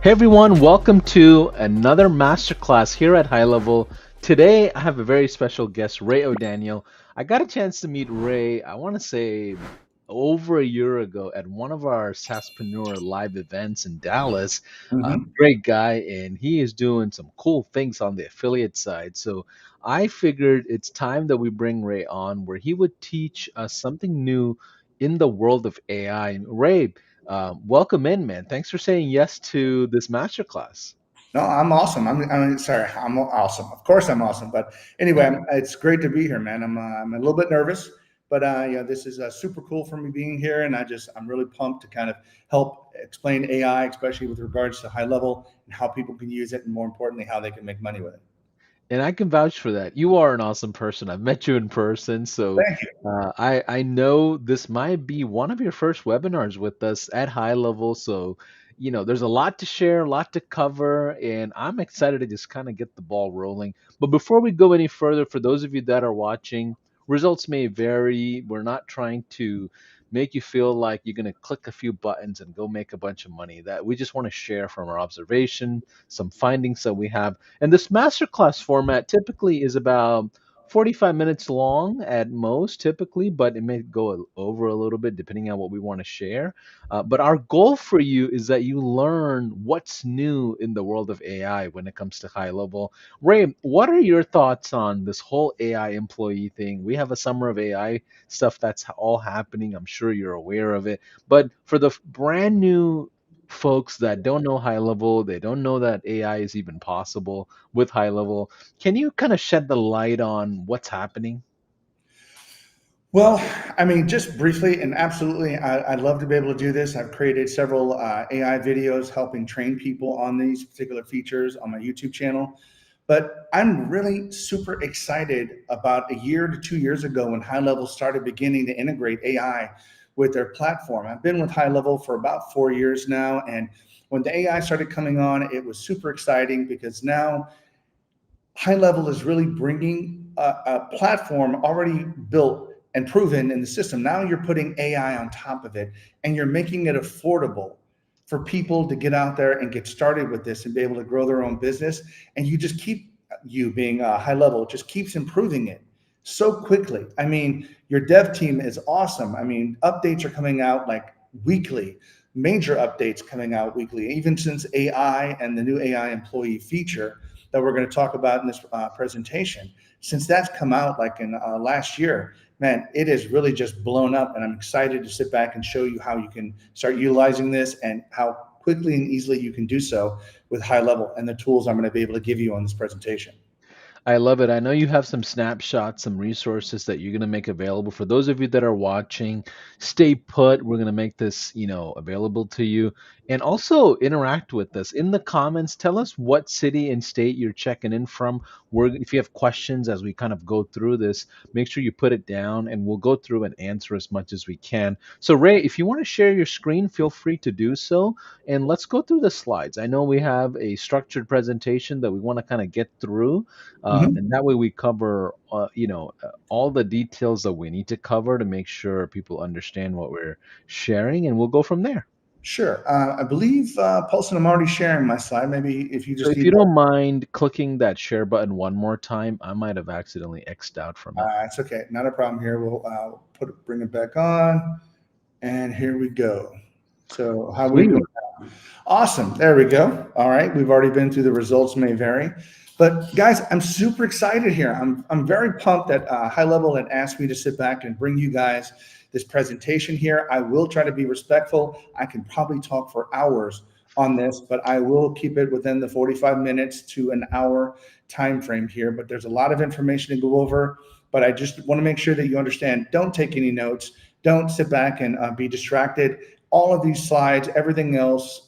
Hey everyone, welcome to another masterclass here at High Level. Today I have a very special guest, Ray O'Daniel. I got a chance to meet Ray, I want to say over a year ago at one of our SaaSpreneur live events in Dallas. hmm Great guy, and he is doing some cool things on the affiliate side. So I figured it's time that we bring Ray on where he would teach us something new in the world of AI. And Ray, welcome in, man. Thanks for saying yes to this masterclass. No, I'm awesome. Sorry, I'm awesome. Of course, I'm awesome. But anyway, it's great to be here, man. I'm a little bit nervous, but yeah, this is super cool for me being here, and I'm really pumped to kind of help explain AI, especially with regards to high level and how people can use it, and more importantly, how they can make money with it. And I can vouch for that. You are an awesome person. I've met you in person, so Thank you. I know this might be one of your first webinars with us at High Level. So, there's a lot to share, a lot to cover, and I'm excited to just kind of get the ball rolling. But before we go any further, for those of you that are watching, results may vary. We're not trying to make you feel like you're going to click a few buttons and go make a bunch of money. That we just want to share from our observation, some findings that we have. And this masterclass format typically is about 45 minutes long at most, typically, but it may go over a little bit depending on what we want to share. But our goal for you is that you learn what's new in the world of AI when it comes to high level. Ray, what are your thoughts on this whole AI employee thing? We have a summer of AI stuff that's all happening. I'm sure you're aware of it. But for the brand new folks that don't know high level, they don't know that AI is even possible with high level. Can you kind of shed the light on what's happening? Well, I mean, just briefly and absolutely, I'd love to be able to do this. I've created several AI videos helping train people on these particular features on my YouTube channel. But I'm really super excited about a year to 2 years ago when High Level started beginning to integrate AI with their platform. I've been with High Level for about 4 years now. And when the AI started coming on, it was super exciting because now High Level is really bringing a platform already built and proven in the system. Now you're putting AI on top of it and you're making it affordable for people to get out there and get started with this and be able to grow their own business. And you just keep, you being High Level, just keeps improving it so quickly. I mean, your dev team is awesome. I mean, updates are coming out like weekly, major updates coming out weekly, even since AI and the new AI employee feature that we're going to talk about in this presentation. Since that's come out like in last year, man, it has really just blown up. And I'm excited to sit back and show you how you can start utilizing this and how quickly and easily you can do so with High Level and the tools I'm going to be able to give you on this presentation. I love it. I know you have some snapshots, some resources that you're going to make available for those of you that are watching. Stay put. We're going to make this, available to you, and also interact with us in the comments. Tell us what city and state you're checking in from. If you have questions as we kind of go through this, make sure you put it down, and we'll go through and answer as much as we can. So, Ray, if you want to share your screen, feel free to do so, and let's go through the slides. I know we have a structured presentation that we want to kind of get through. Mhm. And that way we cover, all the details that we need to cover to make sure people understand what we're sharing, and we'll go from there. Sure. I believe, Paulson, I'm already sharing my slide. Maybe if you So just if need you to, don't mind clicking that share button one more time, I might have accidentally X'd out from it. it's okay. Not a problem here. We'll bring it back on. And here we go. So how are we doing? Sweet. Awesome. There we go. All right. We've already been through the results may vary. But guys, I'm super excited here. I'm very pumped that High Level had asked me to sit back and bring you guys this presentation here. I will try to be respectful. I can probably talk for hours on this, but I will keep it within the 45 minutes to an hour time frame here. But there's a lot of information to go over. But I just want to make sure that you understand, don't take any notes. Don't sit back and be distracted. All of these slides, everything else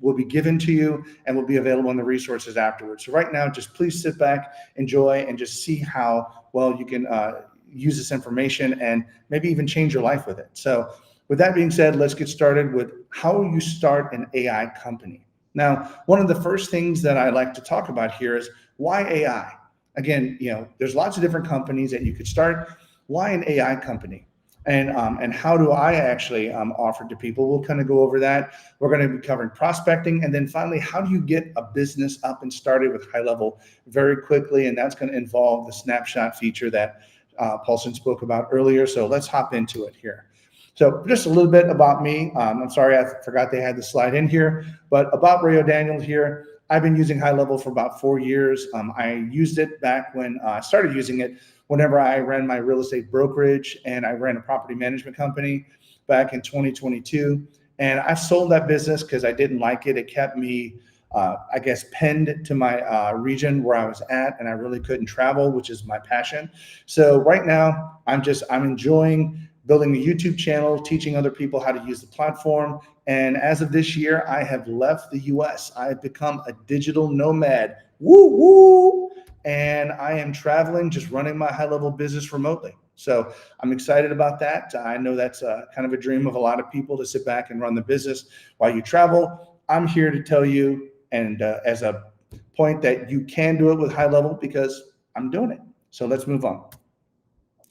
will be given to you and will be available in the resources afterwards. So right now, just please sit back, enjoy, and just see how well you can use this information and maybe even change your life with it. So with that being said, let's get started with how you start an AI company. Now, one of the first things that I like to talk about here is why AI? Again, there's lots of different companies that you could start. Why an AI company? and how do I actually offer to people. We'll kind of go over that. We're going to be covering prospecting, and then finally, how do you get a business up and started with HighLevel very quickly, and that's going to involve the snapshot feature that Paulson spoke about earlier. So let's hop into it here. So just a little bit about me. I'm sorry, I forgot they had the slide in here, but about Ray O'Daniel here. I've been using HighLevel for about 4 years. I used it back when I started using it whenever I ran my real estate brokerage and I ran a property management company back in 2022. And I sold that business because I didn't like it. It kept me, I guess, pinned to my region where I was at, and I really couldn't travel, which is my passion. So right now, I'm enjoying building a YouTube channel, teaching other people how to use the platform. And as of this year, I have left the US. I have become a digital nomad. Woo woo! And I am traveling, just running my HighLevel business remotely. So I'm excited about that. I know that's kind of a dream of a lot of people, to sit back and run the business while you travel. I'm here to tell you, and as a point, that you can do it with HighLevel because I'm doing it. So let's move on.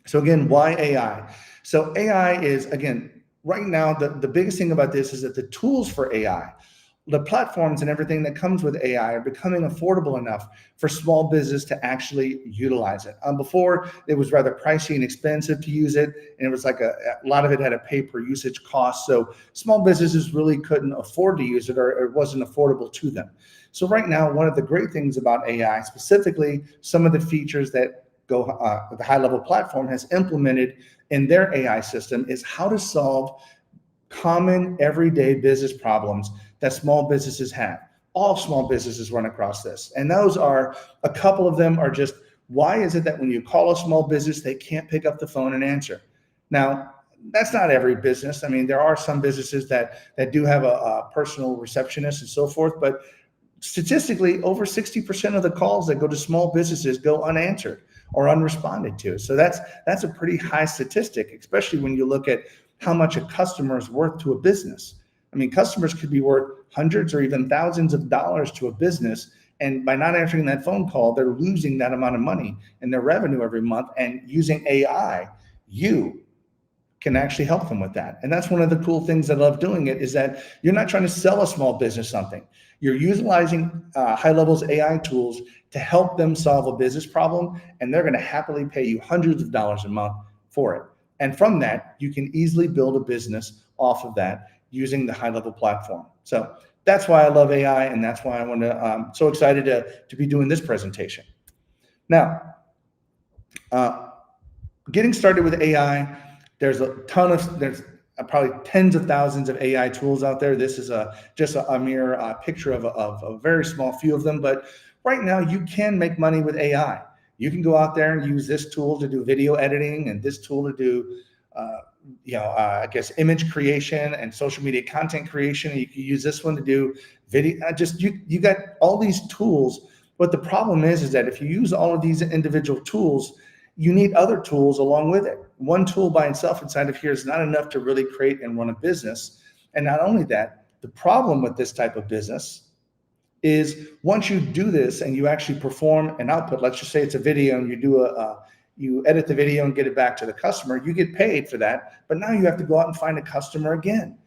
So again, why AI? So AI is, again, right now, the biggest thing about this is that the tools for AI, the platforms and everything that comes with AI, are becoming affordable enough for small business to actually utilize it. Before, it was rather pricey and expensive to use it, and it was like a lot of it had a pay per usage cost. So small businesses really couldn't afford to use it, or it wasn't affordable to them. So right now, one of the great things about AI, specifically some of the features that the HighLevel platform has implemented in their AI system, is how to solve common everyday business problems that small businesses have. All small businesses run across this. And those are, a couple of them are just, why is it that when you call a small business, they can't pick up the phone and answer? Now, that's not every business. I mean, there are some businesses that do have a personal receptionist and so forth, but statistically, over 60% of the calls that go to small businesses go unanswered or unresponded to. So that's a pretty high statistic, especially when you look at how much a customer is worth to a business. I mean, customers could be worth hundreds or even thousands of dollars to a business. And by not answering that phone call, they're losing that amount of money in their revenue every month. And using AI, you can actually help them with that. And that's one of the cool things I love doing it, is that you're not trying to sell a small business something. You're utilizing HighLevel's AI tools to help them solve a business problem, and they're going to happily pay you hundreds of dollars a month for it. And from that, you can easily build a business off of that using the HighLevel platform. So that's why I love AI, and that's why I'm so excited to be doing this presentation. Now, getting started with AI, there's probably tens of thousands of AI tools out there. This is just a mere picture of a very small few of them. But right now, you can make money with AI. You can go out there and use this tool to do video editing, and this tool to do, I guess, image creation and social media content creation. You can use this one to do video. You got all these tools. But the problem is that if you use all of these individual tools, you need other tools along with it. One tool by itself inside of here is not enough to really create and run a business. And not only that, the problem with this type of business is, once you do this and you actually perform an output, let's just say it's a video, and you edit the video and get it back to the customer, you get paid for that. But now you have to go out and find a customer again.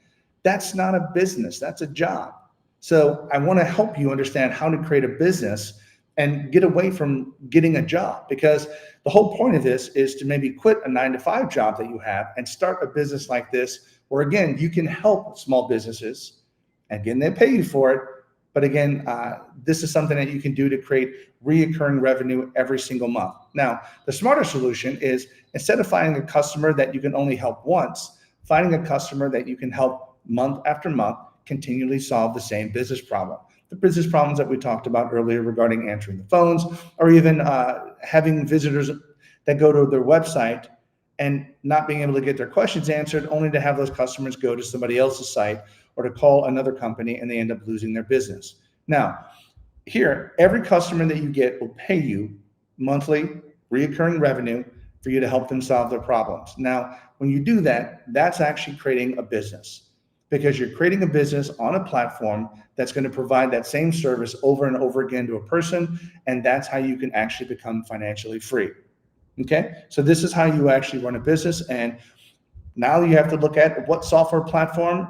That's not a business, that's a job. So I want to help you understand how to create a business and get away from getting a job, because the whole point of this is to maybe quit a 9-to-5 job that you have and start a business like this, where again, you can help small businesses, and again, they pay you for it. But again, this is something that you can do to create reoccurring revenue every single month. Now, the smarter solution is, instead of finding a customer that you can only help once, finding a customer that you can help month after month, continually solve the same business problem. The business problems that we talked about earlier regarding answering the phones, or even having visitors that go to their website and not being able to get their questions answered, only to have those customers go to somebody else's site or to call another company, and they end up losing their business. Now, here, every customer that you get will pay you monthly reoccurring revenue for you to help them solve their problems. Now, when you do that, that's actually creating a business, because you're creating a business on a platform that's going to provide that same service over and over again to a person, and that's how you can actually become financially free. Okay, so this is how you actually run a business. And Now you have to look at what software platform.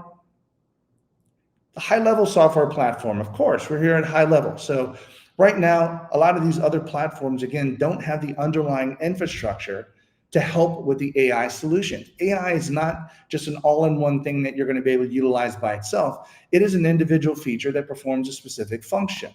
The HighLevel software platform, of course, we're here at HighLevel. So right now, a lot of these other platforms, again, don't have the underlying infrastructure to help with the AI solutions. AI is not just an all-in-one thing that you're going to be able to utilize by itself. It is an individual feature that performs a specific function.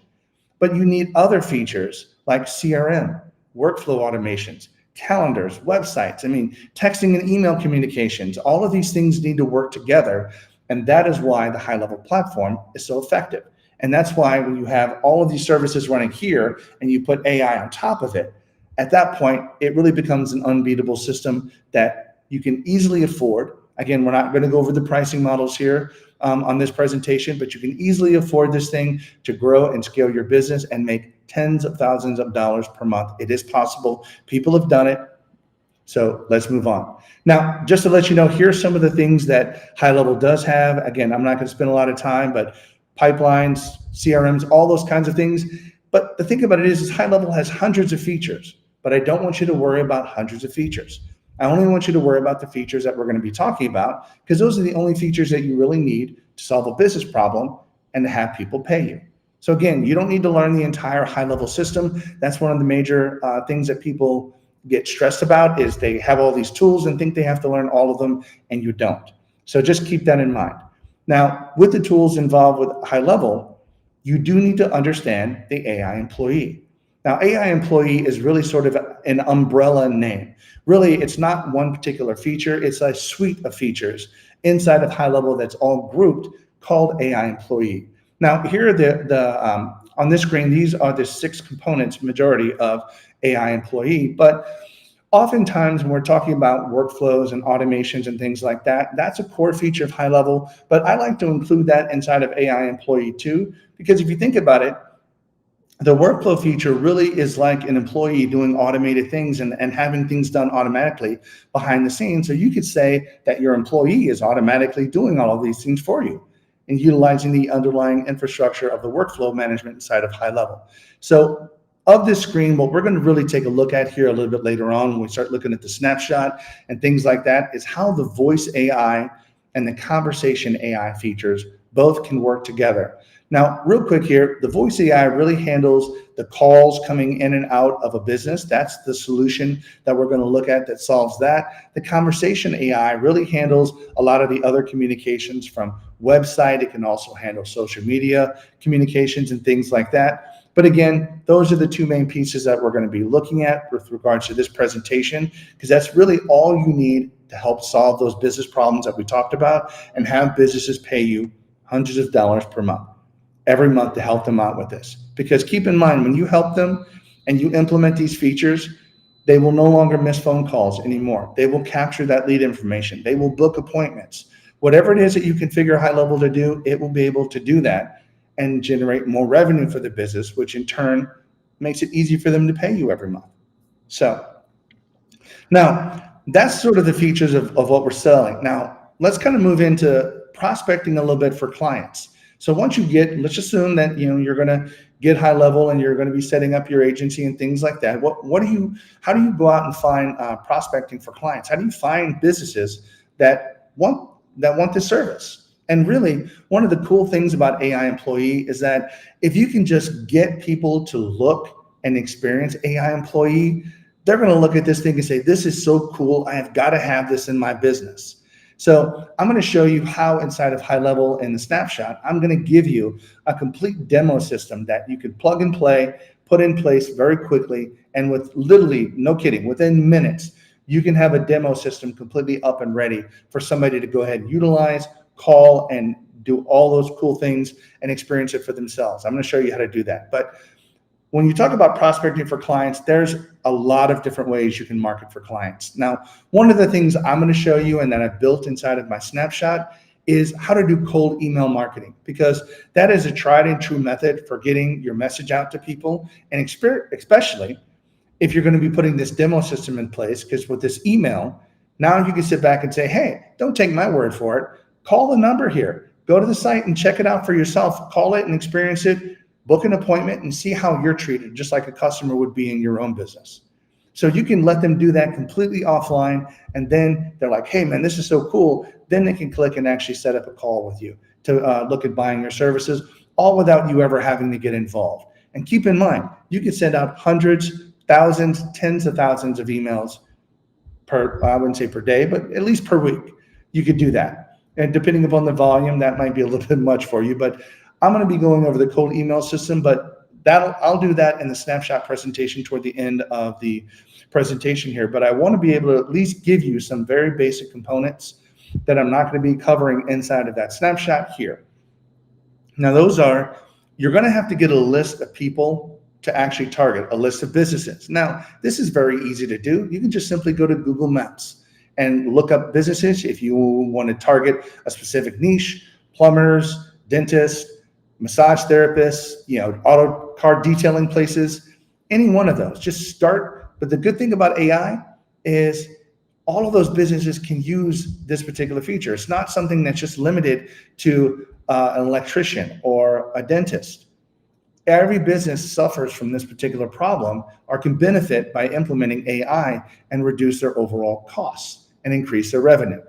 But you need other features like CRM, workflow automations, calendars, websites. I mean, texting and email communications, all of these things need to work together. And that is why the HighLevel platform is so effective. And that's why when you have all of these services running here and you put AI on top of it, at that point, it really becomes an unbeatable system that you can easily afford. Again, we're not going to go over the pricing models here on this presentation, but you can easily afford this thing to grow and scale your business and make tens of thousands of dollars per month. It is possible. People have done it. So let's move on. Now, just to let you know, here's some of the things that HighLevel does have. Again, I'm not going to spend a lot of time, but pipelines, CRMs, all those kinds of things. But the thing about it is HighLevel has hundreds of features, but I don't want you to worry about hundreds of features. I only want you to worry about the features that we're going to be talking about, because those are the only features that you really need to solve a business problem and to have people pay you. So again, you don't need to learn the entire HighLevel system. That's one of the major things that people get stressed about, is they have all these tools and think they have to learn all of them, and you don't. So just keep that in mind. Now, with the tools involved with HighLevel, you do need to understand the AI employee. Now, AI employee is really sort of an umbrella name. Really, it's not one particular feature. It's a suite of features inside of HighLevel that's all grouped called AI employee. Now, here are on this screen, these are the 6 components, majority of AI employee. But oftentimes when we're talking about workflows and automations and things like that, that's a core feature of HighLevel. But I like to include that inside of AI employee too, because if you think about it, the workflow feature really is like an employee doing automated things and having things done automatically behind the scenes. So you could say that your employee is automatically doing all of these things for you and utilizing the underlying infrastructure of the workflow management inside of HighLevel. So of this screen, what we're going to really take a look at here a little bit later on when we start looking at the snapshot and things like that is how the voice AI and the conversation AI features both can work together. Now, real quick here, the voice AI really handles the calls coming in and out of a business. That's the solution that we're going to look at that solves that. The conversation AI really handles a lot of the other communications from website. It can also handle social media communications and things like that. But again, those are the 2 main pieces that we're going to be looking at with regards to this presentation, because that's really all you need to help solve those business problems that we talked about and have businesses pay you hundreds of dollars per month, every month, to help them out with this. Because keep in mind, when you help them and you implement these features, they will no longer miss phone calls anymore. They will capture that lead information. They will book appointments. Whatever it is that you configure HighLevel to do, it will be able to do that and generate more revenue for the business, which in turn makes it easy for them to pay you every month. So now that's sort of the features of what we're selling. Now let's kind of move into prospecting a little bit for clients. So once you get, let's assume that you're going to get HighLevel and you're going to be setting up your agency and things like that. How do you go out and find prospecting for clients? How do you find businesses that want this service? And really, one of the cool things about AI employee is that if you can just get people to look and experience AI employee, they're going to look at this thing and say, this is so cool. I have got to have this in my business. So I'm going to show you how inside of HighLevel in the snapshot, I'm going to give you a complete demo system that you could plug and play, put in place very quickly. And with literally, no kidding, within minutes, you can have a demo system completely up and ready for somebody to go ahead and utilize, call, and do all those cool things and experience it for themselves. I'm going to show you how to do that. But when you talk about prospecting for clients, there's a lot of different ways you can market for clients. Now, one of the things I'm going to show you and that I've built inside of my snapshot is how to do cold email marketing, because that is a tried and true method for getting your message out to people, and especially if you're going to be putting this demo system in place, because with this email, now you can sit back and say, hey, don't take my word for it. Call the number here. Go to the site and check it out for yourself. Call it and experience it. Book an appointment and see how you're treated, just like a customer would be in your own business. So you can let them do that completely offline, and then they're like, "Hey, man, this is so cool." Then they can click and actually set up a call with you to look at buying your services, all without you ever having to get involved. And keep in mind, you can send out hundreds, thousands, tens of thousands of emails per, I wouldn't say per day, but at least per week. You could do that. And depending upon the volume, that might be a little bit much for you. But I'm going to be going over the cold email system, but I'll do that in the snapshot presentation toward the end of the presentation here. But I want to be able to at least give you some very basic components that I'm not going to be covering inside of that snapshot here. Now, those are, you're going to have to get a list of people to actually target, a list of businesses. Now, this is very easy to do. You can just simply go to Google Maps and look up businesses. If you want to target a specific niche, plumbers, dentists, massage therapists, auto car detailing places, any one of those, just start. But the good thing about AI is all of those businesses can use this particular feature. It's not something that's just limited to an electrician or a dentist. Every business suffers from this particular problem or can benefit by implementing AI and reduce their overall costs and increase their revenue.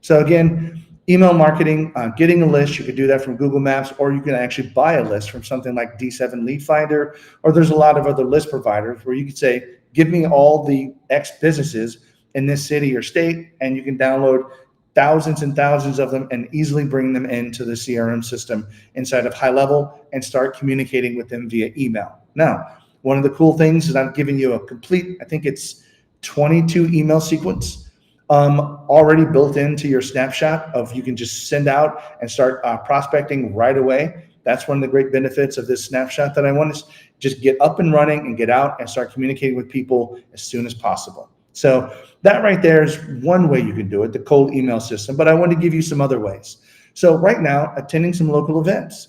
So again, email marketing, getting a list, you could do that from Google Maps, or you can actually buy a list from something like D7 Lead Finder, or there's a lot of other list providers where you could say, give me all the X businesses in this city or state, and you can download thousands and thousands of them and easily bring them into the CRM system inside of HighLevel and start communicating with them via email. Now, one of the cool things is I'm giving you a complete, I think it's 22 email sequence already built into your snapshot of you can just send out and start prospecting right away. That's one of the great benefits of this snapshot that I want to just get up and running and get out and start communicating with people as soon as possible. So that right there is one way you can do it, the cold email system, but I want to give you some other ways. So right now, attending some local events.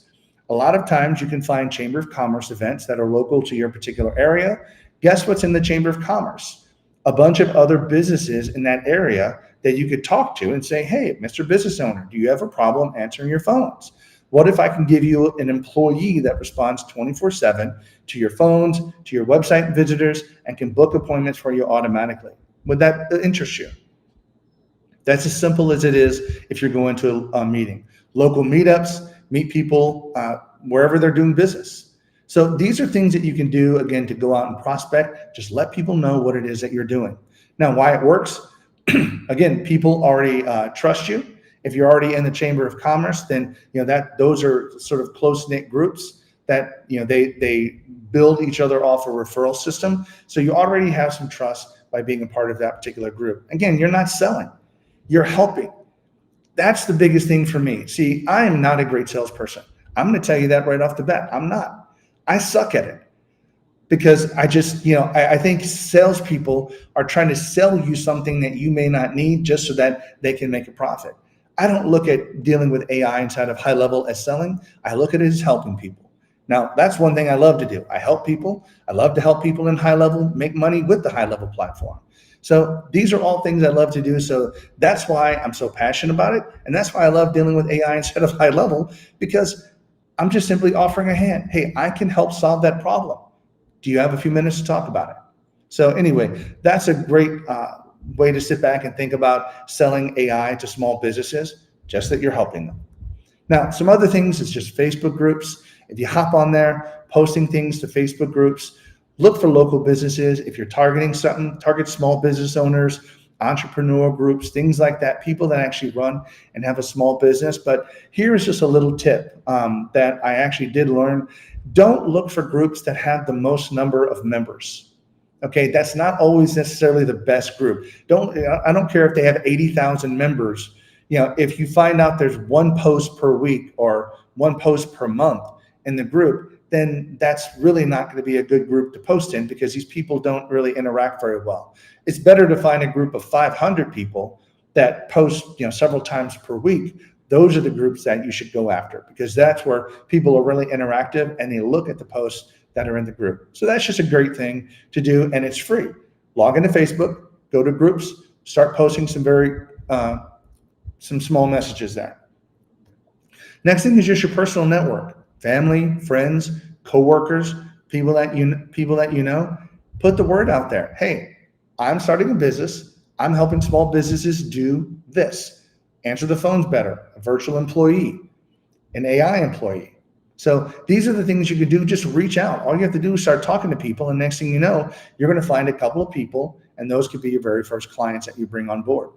A lot of times you can find Chamber of Commerce events that are local to your particular area. Guess what's in the Chamber of Commerce? A bunch of other businesses in that area that you could talk to and say, hey, Mr. Business Owner, do you have a problem answering your phones? What if I can give you an employee that responds 24/7 to your phones, to your website visitors, and can book appointments for you automatically? Would that interest you? That's as simple as it is if you're going to a meeting. Local meetups, meet people wherever they're doing business. So these are things that you can do, again, to go out and prospect. Just let people know what it is that you're doing. Now, why it works, again, people already trust you. If you're already in the Chamber of Commerce, then that those are sort of close-knit groups that they build each other off a referral system. So you already have some trust by being a part of that particular group. Again, you're not selling, you're helping. That's the biggest thing for me. See, I am not a great salesperson. I'm going to tell you that right off the bat. I'm not. I suck at it because I just, I think salespeople are trying to sell you something that you may not need just so that they can make a profit. I don't look at dealing with AI inside of HighLevel as selling. I look at it as helping people. Now, that's one thing I love to do. I help people. I love to help people in HighLevel make money with the HighLevel platform. So these are all things I love to do. So that's why I'm so passionate about it. And that's why I love dealing with AI instead of HighLevel, because I'm just simply offering a hand. Hey, I can help solve that problem. Do you have a few minutes to talk about it? So anyway, that's a great way to sit back and think about selling AI to small businesses, just that you're helping them. Now, some other things is just Facebook groups. If you hop on there, posting things to Facebook groups, look for local businesses. If you're targeting something, target small business owners, entrepreneur groups, things like that, people that actually run and have a small business. But here is just a little tip that I actually did learn. Don't look for groups that have the most number of members. Okay, that's not always necessarily the best group. I don't care if they have 80,000 members. If you find out there's one post per week or one post per month in the group, then that's really not going to be a good group to post in because these people don't really interact very well. It's better to find a group of 500 people that post, several times per week. Those are the groups that you should go after because that's where people are really interactive and they look at the posts that are in the group. So that's just a great thing to do, and it's free. Log into Facebook, go to groups, start posting some small messages there. Next thing is just your personal network, family, friends, coworkers, people that you know. Put the word out there. Hey, I'm starting a business. I'm helping small businesses do this. Answer the phones better, a virtual employee, an AI employee. So these are the things you could do. Just reach out. All you have to do is start talking to people, and next thing you know, you're going to find a couple of people, and those could be your very first clients that you bring on board.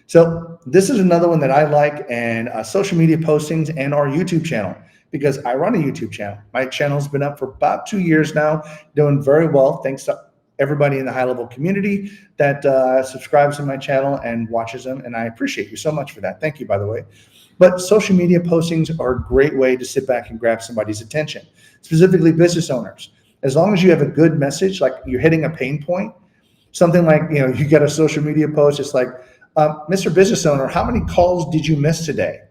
So this is another one that I like, and social media postings and our YouTube channel, because I run a YouTube channel. My channel's been up for about 2 years now, doing very well. Thanks to everybody in the HighLevel community that subscribes to my channel and watches them, and I appreciate you so much for that. Thank you, by the way. But social media postings are a great way to sit back and grab somebody's attention, specifically business owners. As long as you have a good message, like you're hitting a pain point, something like, you get a social media post, it's like, Mr. Business Owner, how many calls did you miss today?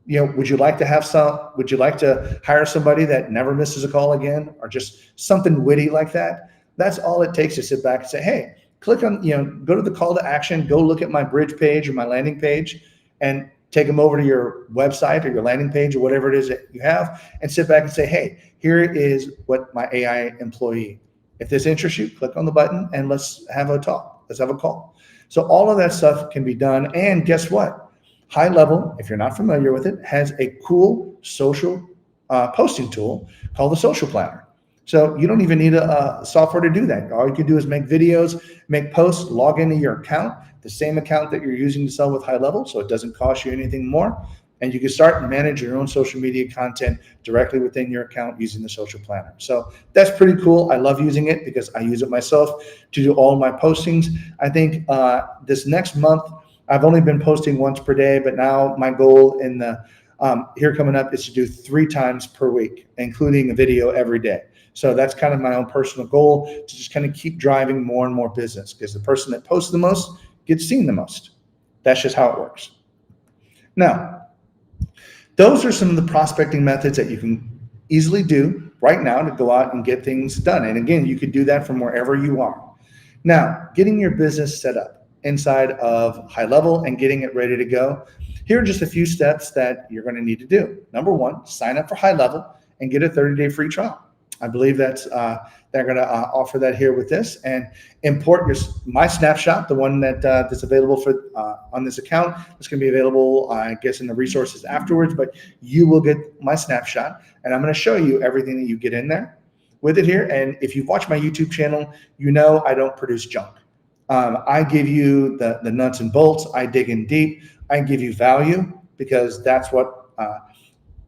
Would you like to have would you like to hire somebody that never misses a call again, or just something witty like that? That's all it takes to sit back and say, hey, click on, go to the call to action, go look at my bridge page or my landing page, and take them over to your website or your landing page or whatever it is that you have, and sit back and say, hey, here is what my AI employee. If this interests you, click on the button and let's have a talk. Let's have a call. So all of that stuff can be done. And guess what? HighLevel, if you're not familiar with it, has a cool social posting tool called the Social Planner. So you don't even need a software to do that. All you can do is make videos, make posts, log into your account, the same account that you're using to sell with HighLevel, so it doesn't cost you anything more. And you can start and manage your own social media content directly within your account using the Social Planner. So that's pretty cool. I love using it because I use it myself to do all my postings. I think this next month, I've only been posting once per day, but now my goal in the here coming up is to do 3 times per week, including a video every day. So that's kind of my own personal goal, to just kind of keep driving more and more business, because the person that posts the most gets seen the most. That's just how it works. Now, those are some of the prospecting methods that you can easily do right now to go out and get things done. And again, you could do that from wherever you are. Now, getting your business set up inside of HighLevel and getting it ready to go. Here are just a few steps that you're going to need to do. Number one, sign up for HighLevel and get a 30-day free trial. I believe that's they're going to offer that here with this, and import my snapshot, the one that's available for on this account. It's going to be available, I guess, in the resources afterwards. But you will get my snapshot, and I'm going to show you everything that you get in there with it here. And if you've watched my YouTube channel, you know I don't produce junk. I give you the nuts and bolts. I dig in deep. I give you value, because that's what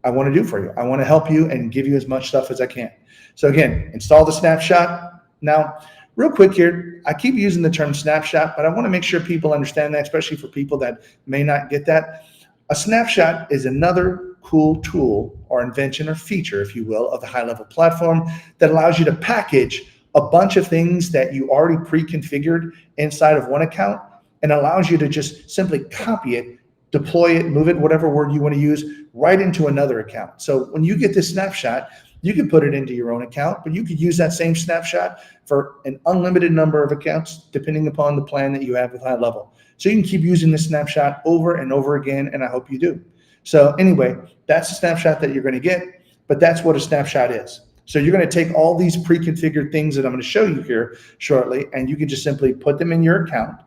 I want to do for you. I want to help you and give you as much stuff as I can. So again, install the snapshot. Now, real quick here, I keep using the term snapshot, but I want to make sure people understand that, especially for people that may not get that. A snapshot is another cool tool or invention or feature, if you will, of the HighLevel platform that allows you to package a bunch of things that you already pre-configured inside of one account, and allows you to just simply copy it, deploy it, move it, whatever word you want to use, right into another account. So when you get this snapshot, you can put it into your own account, but you could use that same snapshot for an unlimited number of accounts, depending upon the plan that you have with HighLevel. So you can keep using this snapshot over and over again, and I hope you do. So anyway, that's a snapshot that you're going to get, but that's what a snapshot is. So you're going to take all these pre-configured things that I'm going to show you here shortly, and you can just simply put them in your account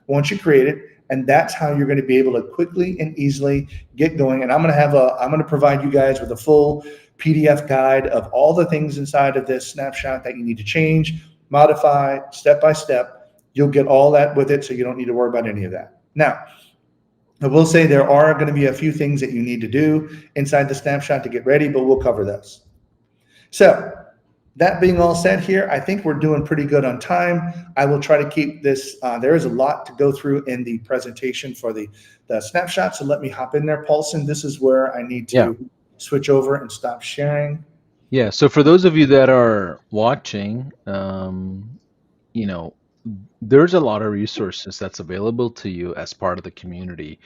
once you create it, and that's how you're going to be able to quickly and easily get going. And I'm going to provide you guys with a full PDF guide of all the things inside of this snapshot that you need to change, modify, step by step. You'll get all that with it, so you don't need to worry about any of that. Now, I will say there are going to be a few things that you need to do inside the snapshot to get ready, but we'll cover those. So that being all said here, I think we're doing pretty good on time. I will try to keep this. There is a lot to go through in the presentation for the snapshot. So let me hop in there, Paulson. This is where I need Yeah. to switch over and stop sharing. Yeah. So for those of you that are watching, you know, there's a lot of resources that's available to you as part of the community.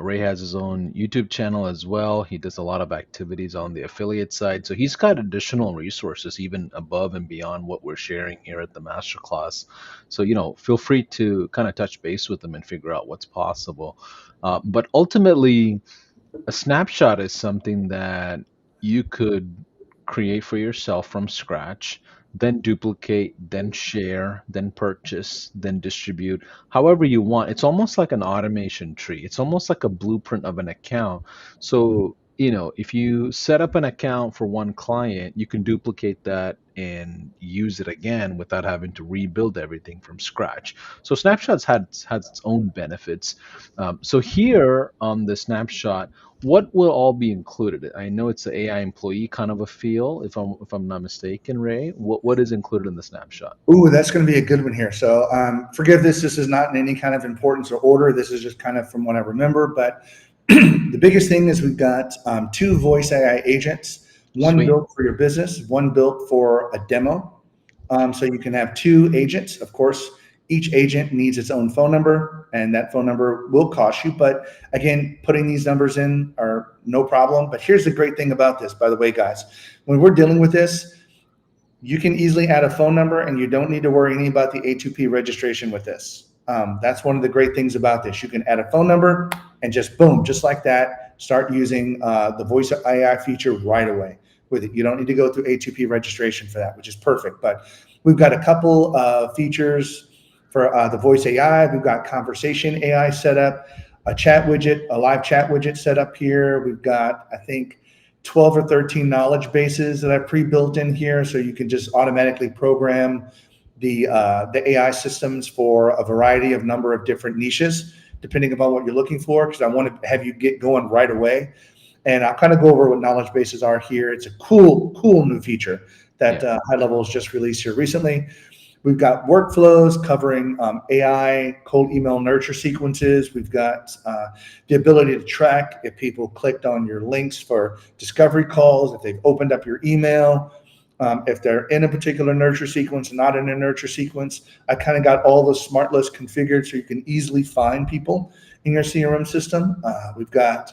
Ray has his own YouTube channel as well. He does a lot of activities on the affiliate side. So he's got additional resources even above and beyond what we're sharing here at the Masterclass. So, feel free to kind of touch base with them and figure out what's possible. But ultimately, a snapshot is something that you could create for yourself from scratch then duplicate, then share, then purchase, then distribute, however you want. It's almost like an automation tree. It's almost like a blueprint of an account. So, if you set up an account for one client, you can duplicate that and use it again without having to rebuild everything from scratch. So Snapshots has its own benefits. So here on the snapshot, what will all be included? I know it's an AI employee kind of a feel, if I'm not mistaken, Ray. What is included in the snapshot? Ooh, that's going to be a good one here. So forgive this. This is not in any kind of importance or order. This is just kind of from what I remember. But the biggest thing is we've got two voice AI agents, one Sweet. built for your business, one built for a demo. So you can have two agents. Of course, each agent needs its own phone number, and that phone number will cost you. But again, putting these numbers in are no problem. But here's the great thing about this, by the way, guys. When we're dealing with this, you can easily add a phone number and you don't need to worry any about the A2P registration with this. That's one of the great things about this. You can add a phone number and just boom, just like that, start using the voice AI feature right away with it. You don't need to go through A2P registration for that, which is perfect. But we've got a couple features for the voice AI. We've got conversation AI set up, a chat widget, a live chat widget set up here. We've got, I think, 12 or 13 knowledge bases that I pre-built in here, so you can just automatically program the AI systems for a variety of number of different niches, depending upon what you're looking for, because I want to have you get going right away. And I'll kind of go over what knowledge bases are here. It's a cool new feature that Yeah. HighLevel has just released here recently. We've got workflows covering AI, cold email nurture sequences. We've got the ability to track if people clicked on your links for discovery calls, if they've opened up your email, if they're in a particular nurture sequence, not in a nurture sequence. I kind of got all the smart lists configured so you can easily find people in your CRM system. We've got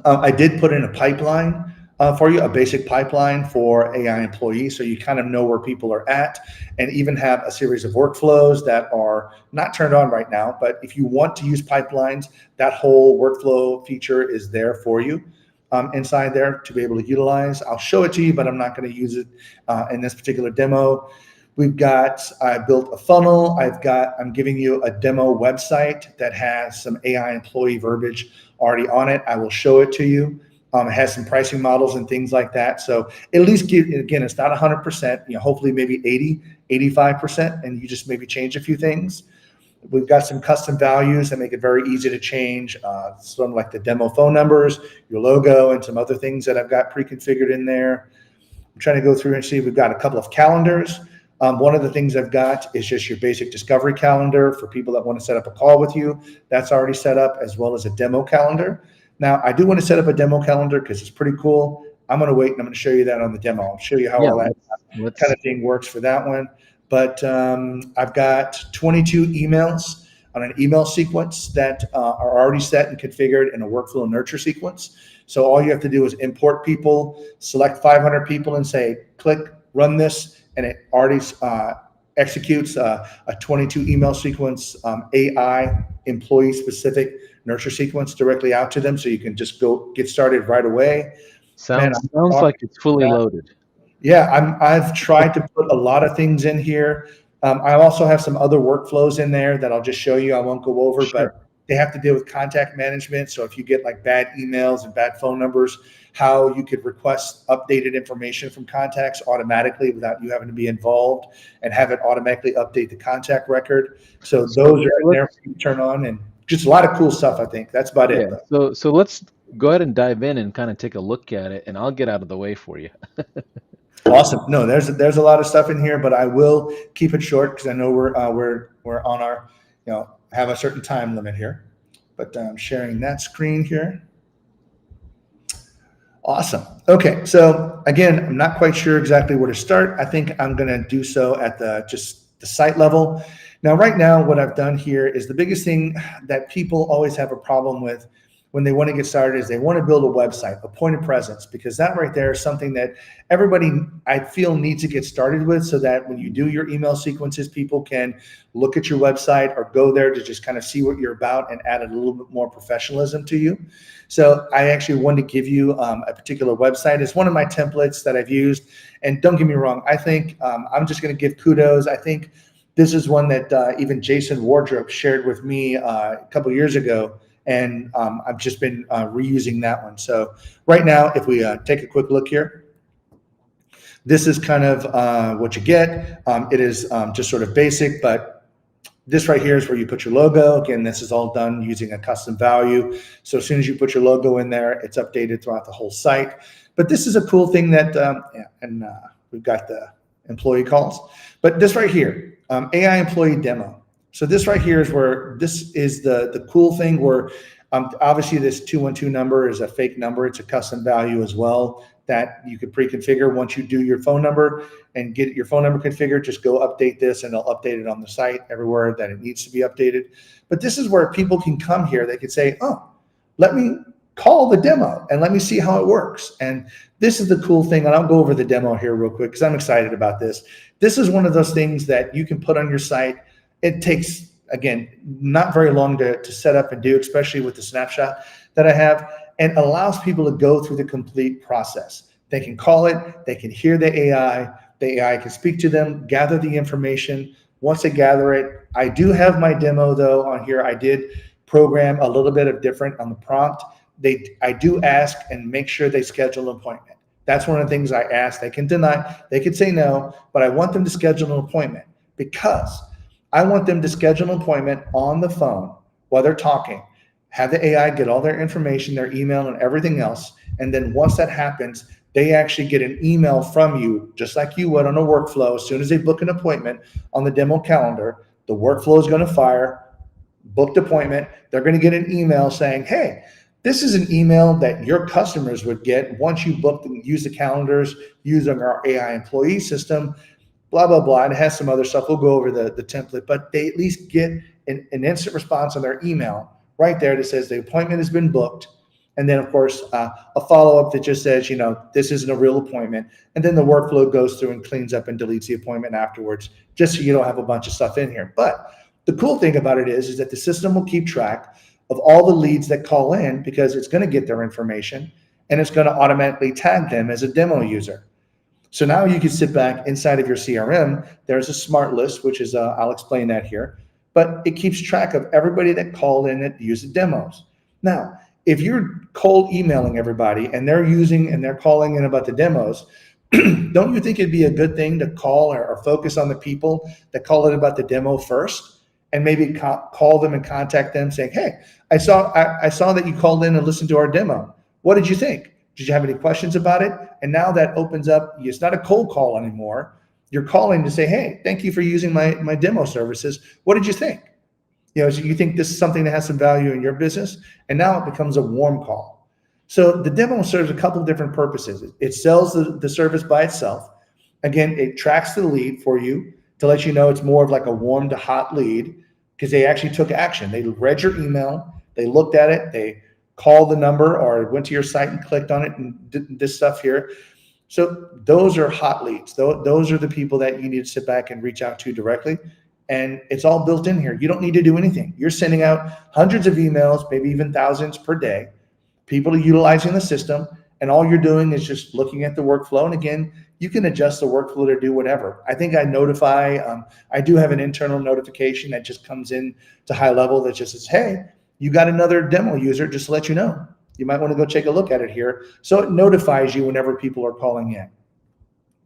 I did put in a pipeline for you, a basic pipeline for AI employees, so you kind of know where people are at, and even have a series of workflows that are not turned on right now. But if you want to use pipelines, that whole workflow feature is there for you inside there to be able to utilize. I'll show it to you, but I'm not going to use it in this particular demo. I built a funnel. I'm giving you a demo website that has some AI employee verbiage already on it. I will show it to you. It has some pricing models and things like that. So at least again, it's not 100%, hopefully maybe 80, 85%, and you just maybe change a few things. We've got some custom values that make it very easy to change, some like the demo phone numbers, your logo, and some other things that I've got pre-configured in there. I'm trying to go through and see. We've got a couple of calendars. One of the things I've got is just your basic discovery calendar for people that want to set up a call with you. That's already set up, as well as a demo calendar. Now, I do want to set up a demo calendar because it's pretty cool. I'm going to wait and I'm going to show you that on the demo. I'll show you how Yeah, all that kind let's of thing works for that one. But I've got 22 emails on an email sequence that are already set and configured in a workflow nurture sequence. So all you have to do is import people, select 500 people, and say, click, run this, and it already executes a 22 email sequence, AI employee specific nurture sequence directly out to them. So you can just go get started right away. Man, sounds like it's fully loaded. yeah, I've tried to put a lot of things in here. I also have some other workflows in there that I'll just show you. I won't go over, Sure. but they have to deal with contact management. So if you get like bad emails and bad phone numbers, how you could request updated information from contacts automatically without you having to be involved, and have it automatically update the contact record. So So those are in there let's for you to turn on, and just a lot of cool stuff. I think that's about yeah. it, though. So let's go ahead and dive in and kind of take a look at it, and I'll get out of the way for you. Awesome. No, there's a lot of stuff in here, but I will keep it short because I know we're on our, have a certain time limit here. But I'm sharing that screen here. Awesome. Okay, so again, I'm not quite sure exactly where to start. I think I'm going to do so at just the site level. Now, right now, what I've done here is the biggest thing that people always have a problem with when they want to get started is they want to build a website, a point of presence, because that right there is something that everybody I feel needs to get started with, so that when you do your email sequences, people can look at your website or go there to just kind of see what you're about and add a little bit more professionalism to you. So I actually wanted to give you a particular website. It's one of my templates that I've used. And don't get me wrong, I think I'm just going to give kudos. I think this is one that even Jason Wardrop shared with me a couple years ago, and I've just been reusing that one. So right now, if we take a quick look here, this is kind of what you get. It is just sort of basic, but this right here is where you put your logo. Again, this is all done using a custom value. So as soon as you put your logo in there, it's updated throughout the whole site. But this is a cool thing that, we've got the employee calls. But this right here, AI employee demo. So this right here is where this is the cool thing where obviously this 212 number is a fake number. It's a custom value as well that you could pre-configure. Once you do your phone number and get your phone number configured, just go update this and they'll update it on the site everywhere that it needs to be updated. But this is where people can come here. They could say, oh, let me call the demo and let me see how it works. And this is the cool thing. And I'll go over the demo here real quick because I'm excited about this. This is one of those things that you can put on your site. It takes, again, not very long to set up and do, especially with the snapshot that I have, and allows people to go through the complete process. They can call it, they can hear the AI can speak to them, gather the information. Once they gather it, I do have my demo though on here. I did program a little bit of different on the prompt. I do ask and make sure they schedule an appointment. That's one of the things I ask. They can deny, they can say no, but I want them to schedule an appointment because I want them to schedule an appointment on the phone while they're talking, have the AI get all their information, their email and everything else. And then once that happens, they actually get an email from you, just like you would on a workflow. As soon as they book an appointment on the demo calendar, the workflow is going to fire, booked appointment. They're going to get an email saying, hey, this is an email that your customers would get once you book and use the calendars using our AI employee system, blah, blah, blah. And it has some other stuff. We'll go over the template, but they at least get an instant response on their email right there that says the appointment has been booked. And then, of course, a follow-up that just says, this isn't a real appointment. And then the workflow goes through and cleans up and deletes the appointment afterwards, just so you don't have a bunch of stuff in here. But the cool thing about it is that the system will keep track of all the leads that call in because it's going to get their information and it's going to automatically tag them as a demo user. So now you can sit back inside of your CRM. There's a smart list, which is, I'll explain that here, but it keeps track of everybody that called in that used the demos. Now, if you're cold emailing everybody and they're calling in about the demos, don't you think it'd be a good thing to call or focus on the people that call in about the demo first and maybe call them and contact them saying, hey, I saw that you called in and listened to our demo. What did you think? Did you have any questions about it? And now that opens up, it's not a cold call anymore. You're calling to say, hey, thank you for using my demo services. What did you think? So you think this is something that has some value in your business? And now it becomes a warm call. So the demo serves a couple of different purposes. It sells the service by itself. Again, it tracks the lead for you to let you know it's more of like a warm to hot lead because they actually took action. They read your email, they looked at it, they called the number or went to your site and clicked on it and did this stuff here. So those are hot leads. Those are the people that you need to sit back and reach out to directly. And it's all built in here. You don't need to do anything. You're sending out hundreds of emails, maybe even thousands per day. People are utilizing the system, and all you're doing is just looking at the workflow. And again, you can adjust the workflow to do whatever. I think I notify, I do have an internal notification that just comes in to HighLevel that just says, hey, you got another demo user, just to let you know. You might want to go take a look at it here. So it notifies you whenever people are calling in.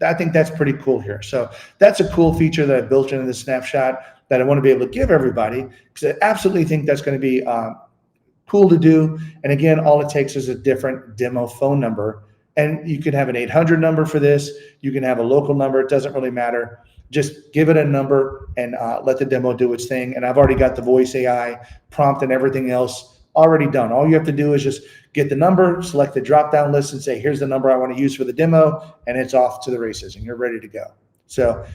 I think that's pretty cool here. So that's a cool feature that I built into the snapshot that I want to be able to give everybody because I absolutely think that's going to be cool to do. And again, all it takes is a different demo phone number. And you can have an 800 number for this. You can have a local number. It doesn't really matter. Just give it a number and let the demo do its thing. And I've already got the voice AI prompt and everything else already done. All you have to do is just get the number, select the drop-down list and say, here's the number I want to use for the demo, and it's off to the races and you're ready to go. So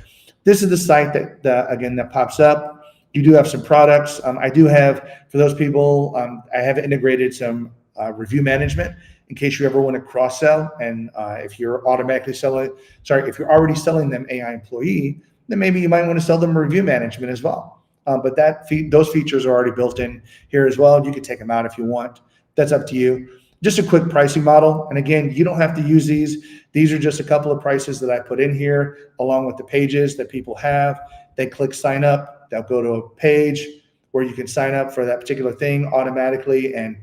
this is the site that pops up. You do have some products. I do have, for those people, I have integrated some review management in case you ever want to cross sell. And if you're if you're already selling them AI employee, then maybe you might want to sell them review management as well. But those features are already built in here as well. You can take them out if you want. That's up to you. Just a quick pricing model. And again, you don't have to use these. These are just a couple of prices that I put in here along with the pages that people have. They click sign up. They'll go to a page where you can sign up for that particular thing automatically. And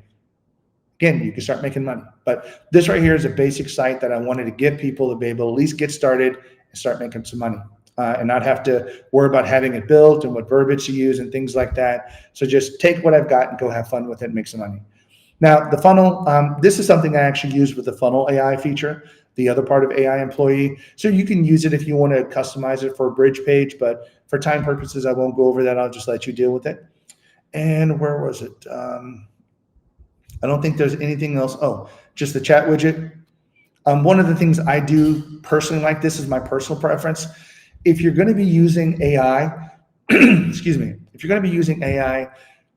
again, you can start making money. But this right here is a basic site that I wanted to give people to be able to at least get started and start making some money. And not have to worry about having it built and what verbiage to use and things like that. So just take what I've got and go have fun with it and make some money. Now, the funnel, this is something I actually use with the funnel AI feature, the other part of AI employee. So you can use it if you want to customize it for a bridge page, but for time purposes, I won't go over that. I'll just let you deal with it. And where was it? I don't think there's anything else. Oh, just the chat widget. One of the things I do personally like, this is my personal preference. If you're going to be using AI, excuse me, if you're going to be using AI,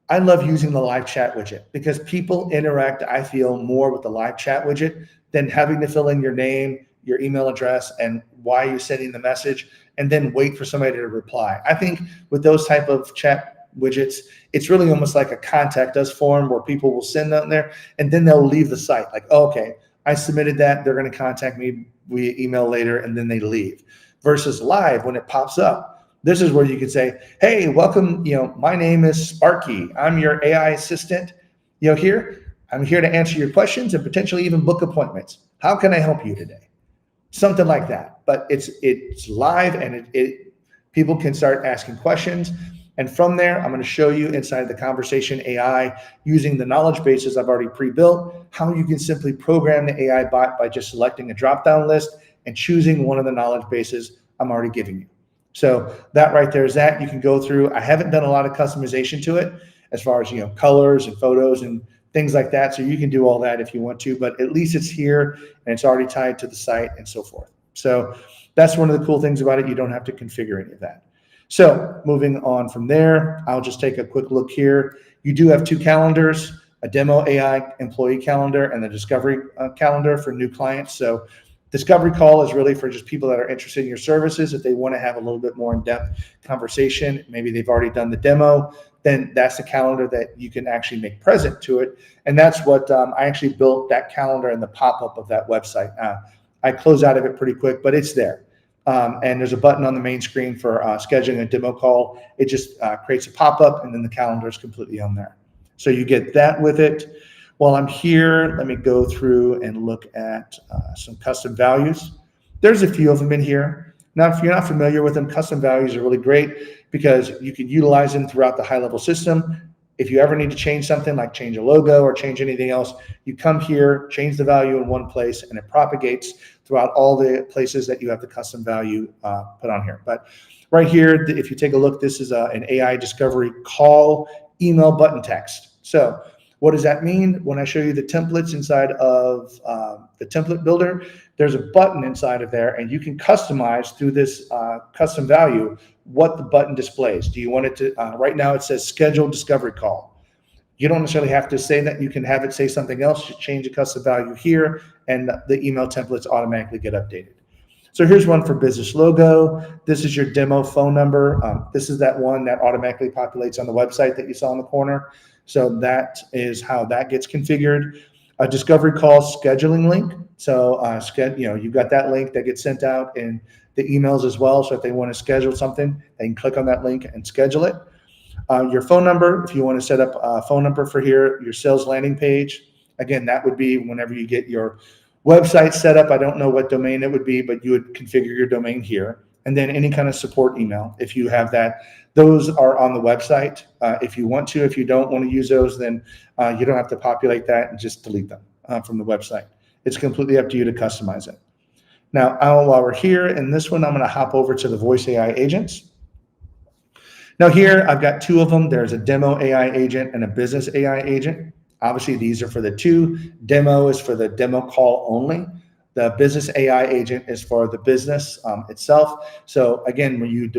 I love using the live chat widget because people interact, I feel, more with the live chat widget than having to fill in your name, your email address, and why you're sending the message, and then wait for somebody to reply. I think with those type of chat widgets, it's really almost like a contact us form where people will send out there, and then they'll leave the site. Like, oh, okay, I submitted that. They're going to contact me via email later, and then they leave. Versus live, when it pops up, this is where you can say, hey, welcome, my name is Sparky. I'm your AI assistant, here. I'm here to answer your questions and potentially even book appointments. How can I help you today? Something like that. But it's live, and people can start asking questions. And from there, I'm going to show you inside the conversation AI using the knowledge bases I've already pre-built, how you can simply program the AI bot by just selecting a drop-down list and choosing one of the knowledge bases I'm already giving you. So that right there is that. You can go through. I haven't done a lot of customization to it as far as, colors and photos and things like that. So you can do all that if you want to, but at least it's here and it's already tied to the site and so forth. So that's one of the cool things about it. You don't have to configure any of that. So moving on from there, I'll just take a quick look here. You do have two calendars, a demo AI employee calendar and the discovery calendar for new clients. So discovery call is really for just people that are interested in your services. If they want to have a little bit more in-depth conversation, maybe they've already done the demo, then that's the calendar that you can actually make present to it. And that's what I actually built that calendar and the pop-up of that website. I close out of it pretty quick, but it's there. And there's a button on the main screen for scheduling a demo call. It just creates a pop-up, and then the calendar is completely on there. So you get that with it. While I'm here, let me go through and look at some custom values. There's a few of them in here. Now, if you're not familiar with them, custom values are really great because you can utilize them throughout the HighLevel system. If you ever need to change something like change a logo or change anything else, you come here, change the value in one place, and it propagates throughout all the places that you have the custom value put on here. But right here, if you take a look, this is an AI discovery call email button text. So what does that mean? When I show you the templates inside of the template builder, there's a button inside of there, and you can customize through this custom value what the button displays. Do you want it to, right now it says schedule discovery call. You don't necessarily have to say that. You can have it say something else. Just change the custom value here, and the email templates automatically get updated. So here's one for business logo. This is your demo phone number. This is that one that automatically populates on the website that you saw in the corner. So that is how that gets configured. A discovery call scheduling link. So you've got that link that gets sent out in the emails as well. So if they want to schedule something, they can click on that link and schedule it. Your phone number, if you want to set up a phone number for here, your sales landing page. Again, that would be whenever you get your website set up. I don't know what domain it would be, but you would configure your domain here. And then any kind of support email, if you have that. Those are on the website if you want to. If you don't want to use those, then you don't have to populate that and just delete them from the website. It's completely up to you to customize it. Now, while we're here in this one, I'm going to hop over to the voice AI agents. Now here, I've got two of them. There's a demo AI agent and a business AI agent. Obviously, these are for the two. Demo is for the demo call only. The business AI agent is for the business itself. So again, when you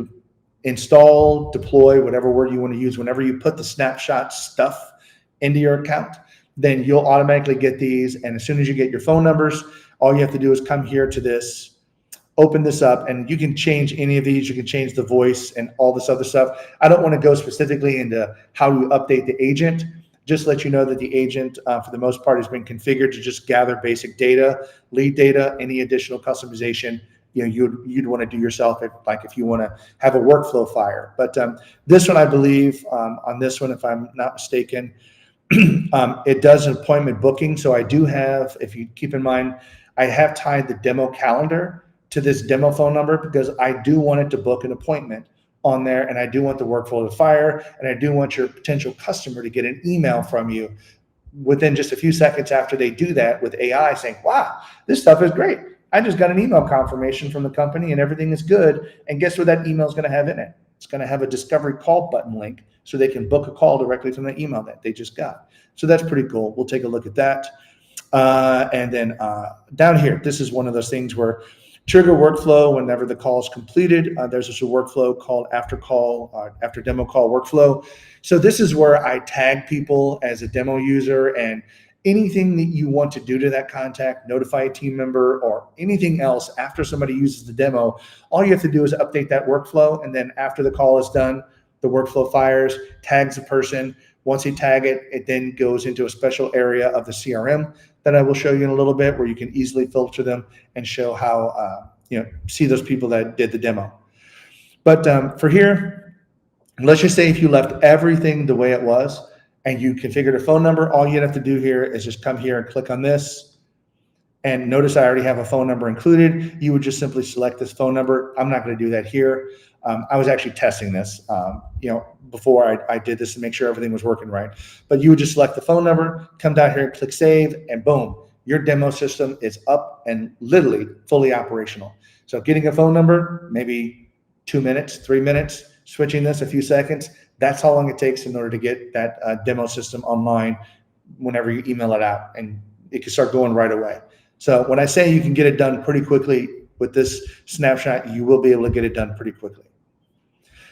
install, deploy, whatever word you want to use, whenever you put the snapshot stuff into your account, then you'll automatically get these. And as soon as you get your phone numbers, all you have to do is come here to this, open this up, and you can change any of these. You can change the voice and all this other stuff. I don't want to go specifically into how you update the agent. Just let you know that the agent, for the most part, has been configured to just gather basic data, lead data. Any additional customization, you'd want to do yourself, if you want to have a workflow fire. But this one, I believe, on this one, if I'm not mistaken, it does an appointment booking. So I do have, if you keep in mind, I have tied the demo calendar to this demo phone number because I do want it to book an appointment on there, and I do want the workflow to fire, and I do want your potential customer to get an email from you within just a few seconds after they do that with AI saying, wow, this stuff is great. I just got an email confirmation from the company and everything is good. And guess what that email is going to have in it? It's going to have a discovery call button link so they can book a call directly from the email that they just got. So that's pretty cool. We'll take a look at that. And then down here, this is one of those things where trigger workflow whenever the call is completed. There's just a workflow called after demo call workflow. So this is where I tag people as a demo user, and anything that you want to do to that contact, notify a team member, or anything else after somebody uses the demo, all you have to do is update that workflow. And then after the call is done, the workflow fires, tags the person. Once you tag it, it then goes into a special area of the CRM that I will show you in a little bit, where you can easily filter them and show how, see those people that did the demo. But for here, let's just say if you left everything the way it was and you configured a phone number, all you'd have to do here is just come here and click on this. And notice I already have a phone number included. You would just simply select this phone number. I'm not going to do that here. I was actually testing this, before I did this to make sure everything was working right. But you would just select the phone number, come down here and click save, and boom, your demo system is up and literally fully operational. So getting a phone number, maybe 2 minutes, 3 minutes, switching this a few seconds. That's how long it takes in order to get that demo system online whenever you email it out, and it can start going right away. So when I say you can get it done pretty quickly with this snapshot, you will be able to get it done pretty quickly.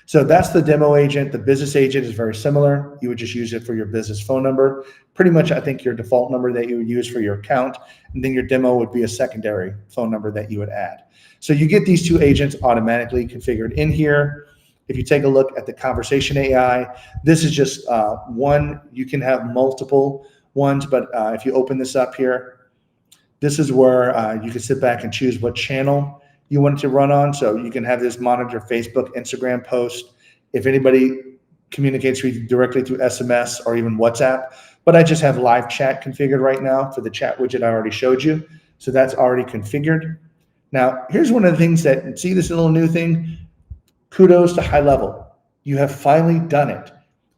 So that's the demo agent. The business agent is very similar. You would just use it for your business phone number. Pretty much, I think, your default number that you would use for your account. And then your demo would be a secondary phone number that you would add. So you get these two agents automatically configured in here. If you take a look at the conversation AI, this is just one. You can have multiple ones, but if you open this up here, this is where you can sit back and choose what channel you want it to run on. So you can have this monitor Facebook, Instagram post, if anybody communicates with you directly through SMS or even WhatsApp. But I just have live chat configured right now for the chat widget I already showed you. So that's already configured. Now, here's one of the things that, see this little new thing? Kudos to HighLevel. You have finally done it.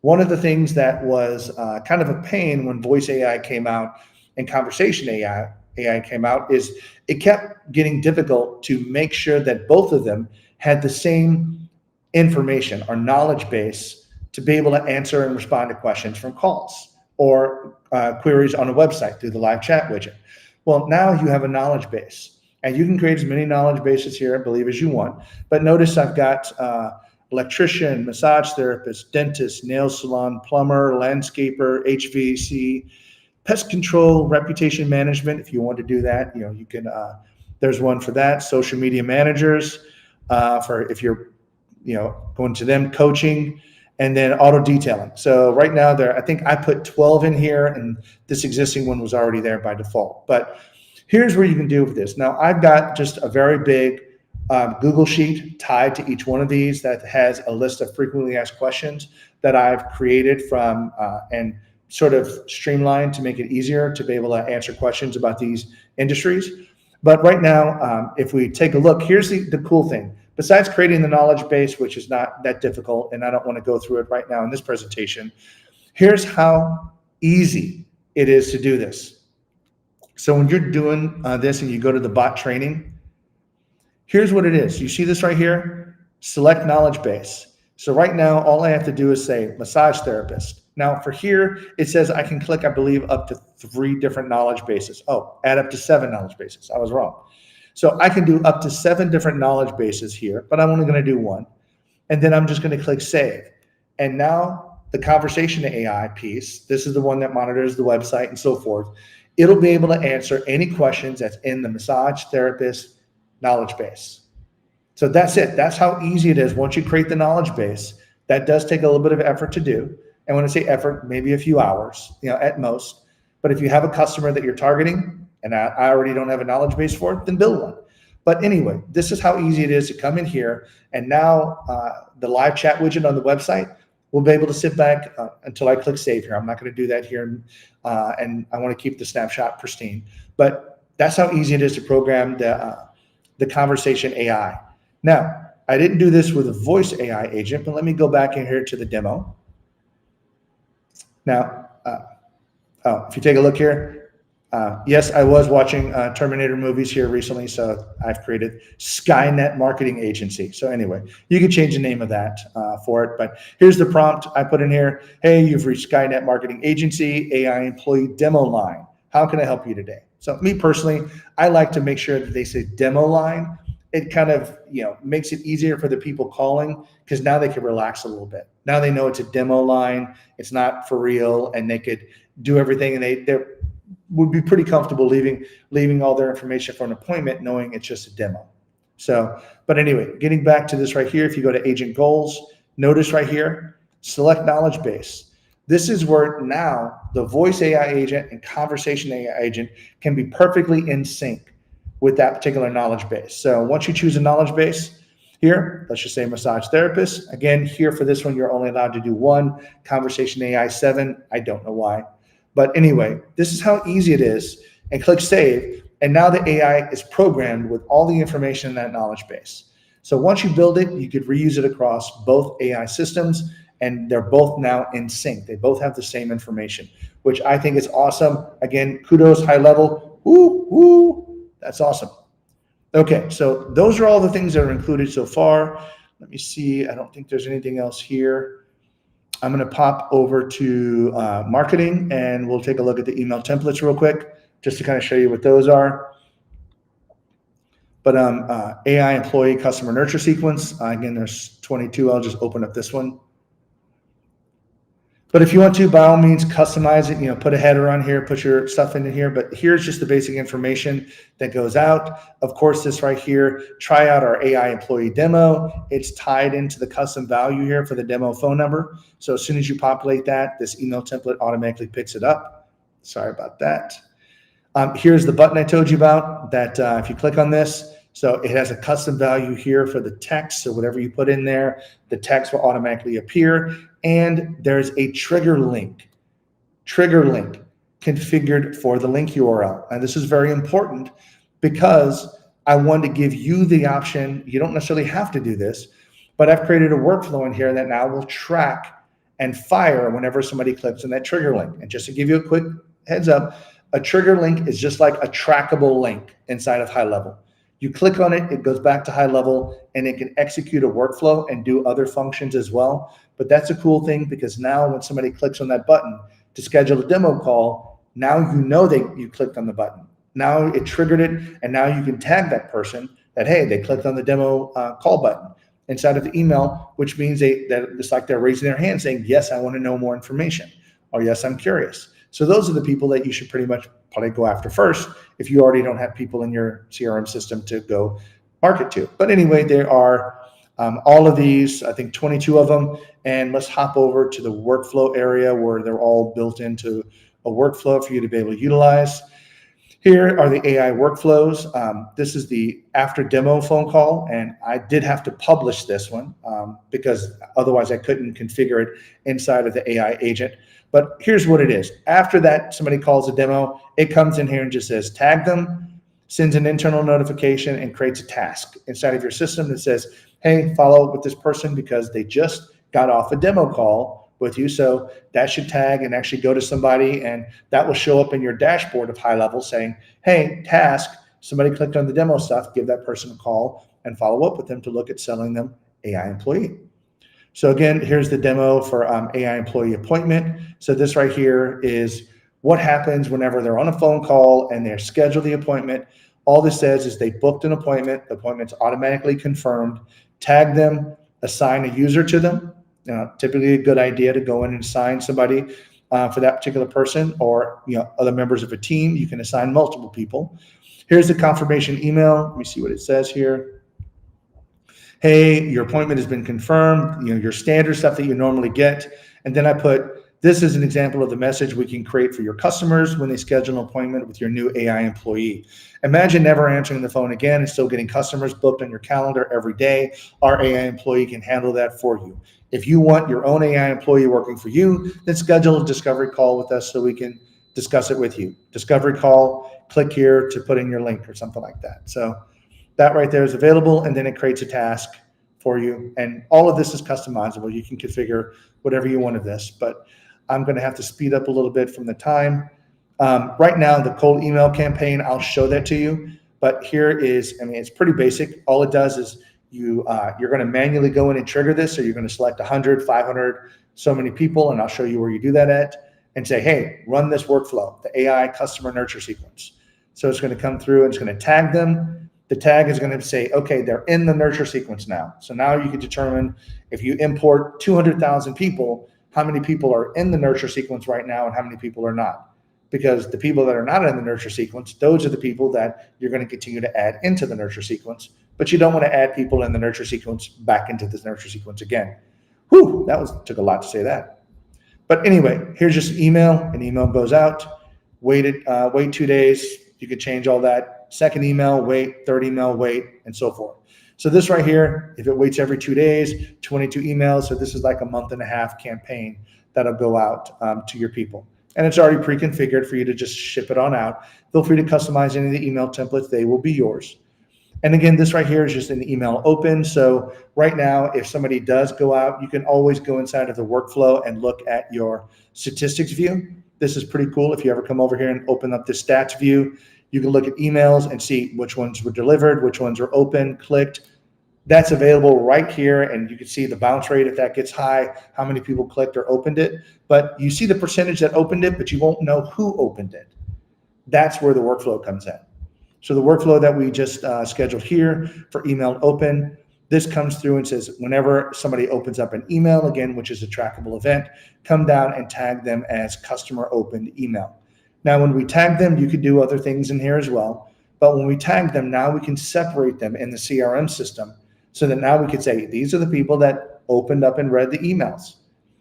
One of the things that was kind of a pain when voice AI came out and conversation AI came out is it kept getting difficult to make sure that both of them had the same information or knowledge base to be able to answer and respond to questions from calls or queries on a website through the live chat widget. Well, now you have a knowledge base, and you can create as many knowledge bases here, I believe, as you want. But notice I've got electrician, massage therapist, dentist, nail salon, plumber, landscaper, HVAC, pest control, reputation management. If you want to do that, you can. There's one for that. Social media managers, for if you're, going to them, coaching, and then auto detailing. So right now I think I put 12 in here, and this existing one was already there by default. But here's where you can do with this. Now I've got just a very big Google sheet tied to each one of these that has a list of frequently asked questions that I've created from and sort of streamlined to make it easier to be able to answer questions about these industries. But right now, if we take a look, here's the cool thing. Besides creating the knowledge base, which is not that difficult, and I don't want to go through it right now in this presentation, here's how easy it is to do this. So when you're doing this and you go to the bot training, here's what it is. You see this right here? Select knowledge base. So right now, all I have to do is say massage therapist. Now for here, it says I can click, I believe, up to 3 different knowledge bases. Oh, add up to 7 knowledge bases. I was wrong. So I can do up to 7 different knowledge bases here, but I'm only going to do one. And then I'm just going to click save. And now the conversation AI piece, this is the one that monitors the website and so forth. It'll be able to answer any questions that's in the massage therapist knowledge base. So that's it. That's how easy it is. Once you create the knowledge base, that does take a little bit of effort to do. And when I say effort, maybe a few hours, at most. But if you have a customer that you're targeting, and I already don't have a knowledge base for it, then build one. But anyway, this is how easy it is to come in here. And now the live chat widget on the website, we'll be able to sit back until I click save here. I'm not going to do that here. And I want to keep the snapshot pristine. But that's how easy it is to program the conversation AI. Now, I didn't do this with a voice AI agent, but let me go back in here to the demo. Now, if you take a look here, yes, I was watching Terminator movies here recently, so I've created Skynet Marketing Agency. So anyway, you can change the name of that for it, but here's the prompt I put in here. Hey, you've reached Skynet Marketing Agency, AI employee demo line. How can I help you today? So me personally, I like to make sure that they say demo line. It kind of makes it easier for the people calling, because now they can relax a little bit. Now they know it's a demo line, it's not for real, and they could do everything, and they would be pretty comfortable leaving all their information for an appointment, knowing it's just a demo. So, but anyway, getting back to this right here, if you go to agent goals, notice right here, select knowledge base. This is where now the voice AI agent and conversation AI agent can be perfectly in sync with that particular knowledge base. So once you choose a knowledge base here, let's just say massage therapist. Again, here for this one, you're only allowed to do one. Conversation AI 7, I don't know why. But anyway, this is how easy it is. And click save. And now the AI is programmed with all the information in that knowledge base. So once you build it, you could reuse it across both AI systems, and they're both now in sync. They both have the same information, which I think is awesome. Again, kudos, HighLevel. Woo, woo. That's awesome. Okay, so those are all the things that are included so far. Let me see. I don't think there's anything else here. I'm going to pop over to marketing, and we'll take a look at the email templates real quick, just to kind of show you what those are. But AI employee customer nurture sequence. Again, there's 22. I'll just open up this one. But if you want to, by all means, customize it, put a header on here, put your stuff into here. But here's just the basic information that goes out. Of course, this right here, try out our AI employee demo. It's tied into the custom value here for the demo phone number. So as soon as you populate that, this email template automatically picks it up. Sorry about that. Here's the button I told you about that if you click on this, so it has a custom value here for the text. So whatever you put in there, the text will automatically appear. And there's a trigger link configured for the link URL. And this is very important because I want to give you the option. You don't necessarily have to do this, but I've created a workflow in here that now will track and fire whenever somebody clicks on that trigger link. And just to give you a quick heads up, a trigger link is just like a trackable link inside of HighLevel. You click on it, it goes back to HighLevel, and it can execute a workflow and do other functions as well. But that's a cool thing, because now when somebody clicks on that button to schedule a demo call, now you know you clicked on the button. Now it triggered it, and now you can tag that person that, hey, they clicked on the demo call button inside of the email, which means that it's like they're raising their hand saying, yes, I want to know more information, or yes, I'm curious. So those are the people that you should pretty much probably go after first if you already don't have people in your CRM system to go market to. But anyway, there are all of these, I think 22 of them. And let's hop over to the workflow area where they're all built into a workflow for you to be able to utilize. Here are the AI workflows. This is the after demo phone call, and I did have to publish this one because otherwise I couldn't configure it inside of the AI agent. But here's what it is. After that, somebody calls a demo, it comes in here and just says, tag them, sends an internal notification, and creates a task inside of your system that says, hey, follow up with this person because they just got off a demo call with you. So that should tag and actually go to somebody, and that will show up in your dashboard of HighLevel saying, hey, task, somebody clicked on the demo stuff, give that person a call and follow up with them to look at selling them AI employee. So again, here's the demo for AI employee appointment. So this right here is what happens whenever they're on a phone call and they're scheduled the appointment. All this says is they booked an appointment, the appointment's automatically confirmed, tag them, assign a user to them, Typically a good idea to go in and assign somebody for that particular person, or other members of a team. You can assign multiple people. Here's the confirmation email. Let me see what it says here. Hey, your appointment has been confirmed. Your standard stuff that you normally get. And then I put, this is an example of the message we can create for your customers when they schedule an appointment with your new AI employee. Imagine never answering the phone again and still getting customers booked on your calendar every day. Our AI employee can handle that for you. If you want your own AI employee working for you, then schedule a discovery call with us so we can discuss it with you. Discovery call, click here to put in your link or something like that. So that right there is available, and then it creates a task for you. And all of this is customizable. You can configure whatever you want of this, but I'm going to have to speed up a little bit from the time. Right now, the cold email campaign, I'll show that to you. But here is, it's pretty basic. All it does is you're going to manually go in and trigger this. So you're going to select 100, 500, so many people, and I'll show you where you do that at, and say, hey, run this workflow, the AI customer nurture sequence. So it's going to come through and it's going to tag them. The tag is going to say, okay, they're in the nurture sequence now. So now you can determine, if you import 200,000 people, how many people are in the nurture sequence right now and how many people are not. Because the people that are not in the nurture sequence, those are the people that you're going to continue to add into the nurture sequence. But you don't want to add people in the nurture sequence back into this nurture sequence again. Whew, took a lot to say that. But anyway, here's just email. An email goes out. Wait 2 days. You could change all that. Second email, wait. Third email, wait, and so forth. So this right here, if it waits every 2 days, 22 emails. So this is like a month and a half campaign that'll go out to your people. And it's already pre-configured for you to just ship it on out. Feel free to customize any of the email templates. They will be yours. And again, this right here is just an email open. So right now, if somebody does go out, you can always go inside of the workflow and look at your statistics view. This is pretty cool. If you ever come over here and open up the stats view, you can look at emails and see which ones were delivered, which ones are open, clicked. That's available right here, and you can see the bounce rate if that gets high, how many people clicked or opened it. But you see the percentage that opened it, but you won't know who opened it. That's where the workflow comes in. So the workflow that we just scheduled here for email open, this comes through and says whenever somebody opens up an email, again, which is a trackable event, come down and tag them as customer opened email. Now, when we tag them, you could do other things in here as well. But when we tag them, now we can separate them in the CRM system so that now we could say, these are the people that opened up and read the emails.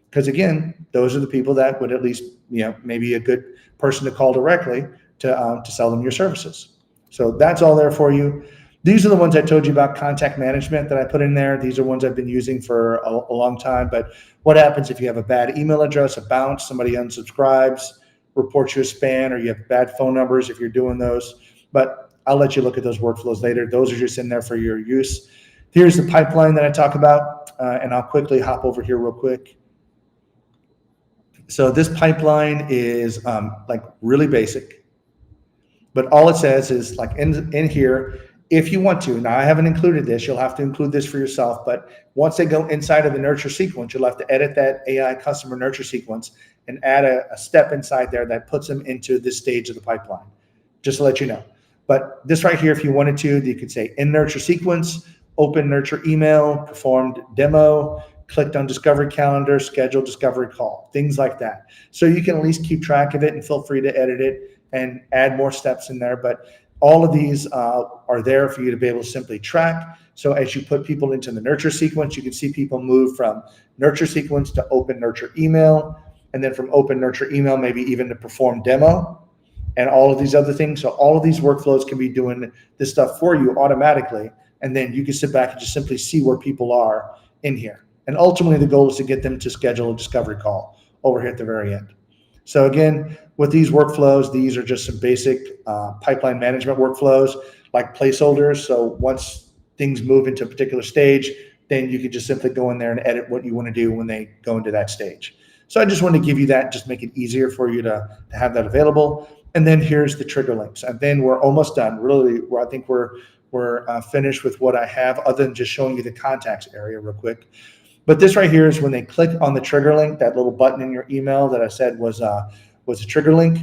Because again, those are the people that would at least, maybe a good person to call directly to sell them your services. So that's all there for you. These are the ones I told you about, contact management, that I put in there. These are ones I've been using for a long time. But what happens if you have a bad email address, a bounce, somebody unsubscribes, reports you a spam, or you have bad phone numbers if you're doing those. But I'll let you look at those workflows later. Those are just in there for your use. Here's the pipeline that I talk about, and I'll quickly hop over here real quick. So this pipeline is like really basic, but all it says is like in here, if you want to, now I haven't included this, you'll have to include this for yourself, but once they go inside of the nurture sequence, you'll have to edit that AI customer nurture sequence and add a step inside there that puts them into this stage of the pipeline, just to let you know. But this right here, if you wanted to, you could say in nurture sequence, open nurture email, performed demo, clicked on discovery calendar, schedule discovery call, things like that. So you can at least keep track of it, and feel free to edit it and add more steps in there. But all of these are there for you to be able to simply track. So as you put people into the nurture sequence, you can see people move from nurture sequence to open nurture email, and then from open nurture email, maybe even to perform demo, and all of these other things. So all of these workflows can be doing this stuff for you automatically. And then you can sit back and just simply see where people are in here. And ultimately, the goal is to get them to schedule a discovery call over here at the very end. So again, with these workflows, these are just some basic pipeline management workflows, like placeholders. So once things move into a particular stage, then you can just simply go in there and edit what you want to do when they go into that stage. So I just want to give you that, just make it easier for you to have that available. And then here's the trigger links. And then we're almost done. Really, I think we're finished with what I have, other than just showing you the contacts area real quick. But this right here is when they click on the trigger link, that little button in your email that I said was a trigger link.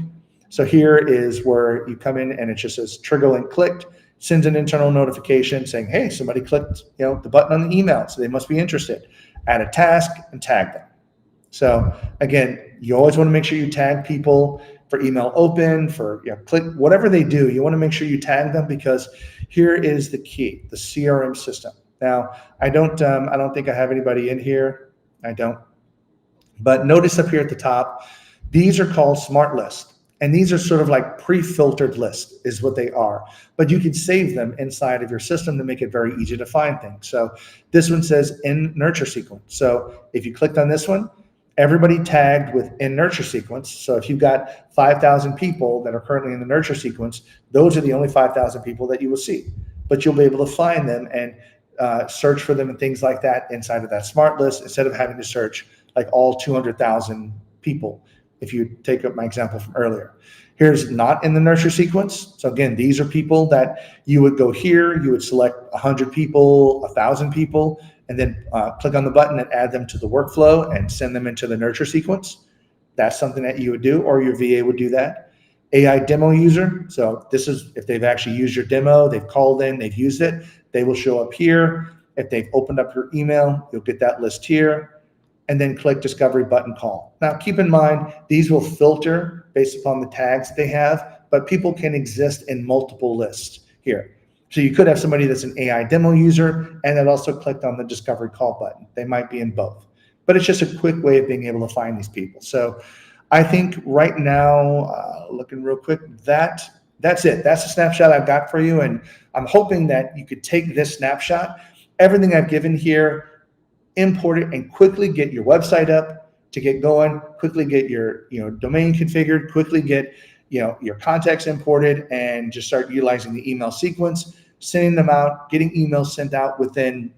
So here is where you come in and it just says trigger link clicked, sends an internal notification saying, hey, somebody clicked the button on the email, so they must be interested. add a task, and tag them. So again, you always want to make sure you tag people for email open, for click, whatever they do. You want to make sure you tag them, because here is the key: the CRM system. Now, I don't think I have anybody in here. I don't. But notice up here at the top, these are called smart lists. And these are sort of like pre-filtered lists is what they are. But you can save them inside of your system to make it very easy to find things. So this one says in nurture sequence. So if you clicked on this one, everybody tagged with in nurture sequence. So if you've got 5,000 people that are currently in the nurture sequence, those are the only 5,000 people that you will see. But you'll be able to find them and search for them and things like that inside of that smart list, instead of having to search like all 200,000 people. If you take up my example from earlier, here's not in the nurture sequence. So again, these are people that you would go here, you would select 100 people, 1,000 people, and then click on the button and add them to the workflow and send them into the nurture sequence. That's something that you would do, or your VA would do that. AI demo user. So this is if they've actually used your demo, they've called in, they've used it, they will show up here. If they've opened up your email, you'll get that list here. And then click discovery button call. Now, keep in mind, these will filter based upon the tags they have, but people can exist in multiple lists here. So you could have somebody that's an AI demo user and that also clicked on the discovery call button. They might be in both, but it's just a quick way of being able to find these people. So I think right now, looking real quick, that's it. That's the snapshot I've got for you. And I'm hoping that you could take this snapshot, everything I've given here, import it, and quickly get your website up to get going, quickly get your domain configured, quickly get your contacts imported, and just start utilizing the email sequence, sending them out, getting emails sent out within,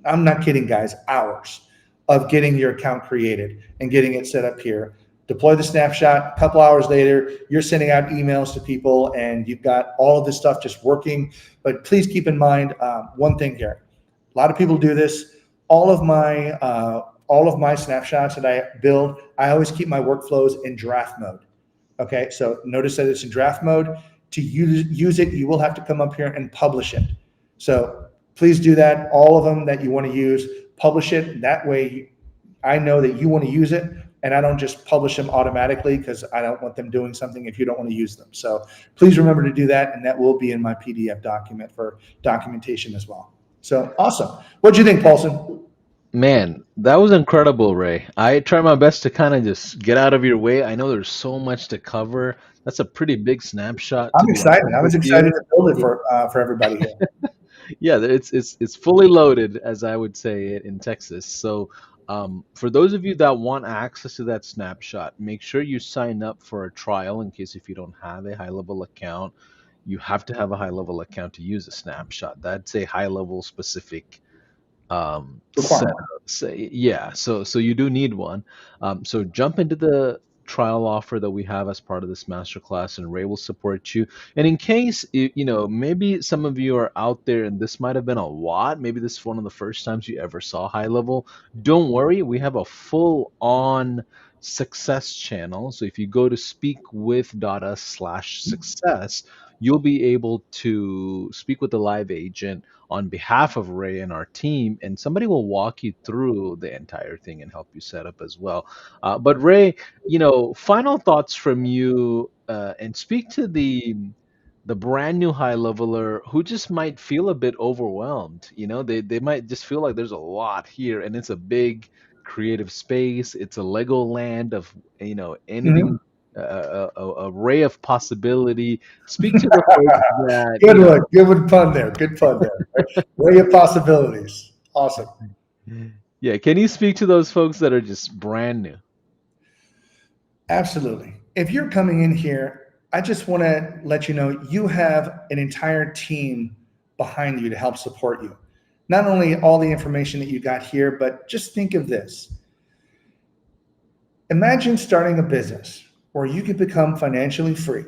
I'm not kidding guys, hours of getting your account created and getting it set up here. Deploy the snapshot, a couple hours later, you're sending out emails to people and you've got all of this stuff just working. But please keep in mind one thing here. A lot of people do this. All of my snapshots that I build, I always keep my workflows in draft mode. Okay, so notice that it's in draft mode. To use it, you will have to come up here and publish it. So please do that. All of them that you want to use, publish it. That way, I know that you want to use it, and I don't just publish them automatically because I don't want them doing something if you don't want to use them. So please remember to do that, and that will be in my PDF document for documentation as well. So awesome. What do you think, Paulson? Man, that was incredible, Ray. I try my best to kind of just get out of your way. I know there's so much to cover. That's a pretty big snapshot, I'm to be excited. honest I was with excited you. to build it for everybody here. Yeah, it's fully loaded, as I would say it in Texas. So, for those of you that want access to that snapshot, make sure you sign up for a trial. In case if you don't have a high level account, you have to have a high level account to use a snapshot. That's a high level specific setup. Requirement. Yeah, so you do need one. So jump into the trial offer that we have as part of this masterclass, and Ray will support you. And in case maybe some of you are out there and this might have been a lot, maybe this is one of the first times you ever saw high level, don't worry, we have a full on success channel. So if you go to speakwith.us/success, you'll be able to speak with the live agent on behalf of Ray and our team, and somebody will walk you through the entire thing and help you set up as well. But Ray, final thoughts from you, and speak to the brand new high leveler who just might feel a bit overwhelmed. They might just feel like there's a lot here, and it's a big creative space. It's a Lego land of anything. Mhm. A ray of possibility. Speak to the folks that Good one. Good one pun there. Good pun there. Right? Ray of possibilities. Awesome. Yeah, can you speak to those folks that are just brand new? Absolutely. If you're coming in here, I just want to let you know you have an entire team behind you to help support you. Not only all the information that you got here, but just think of this. Imagine starting a business where you could become financially free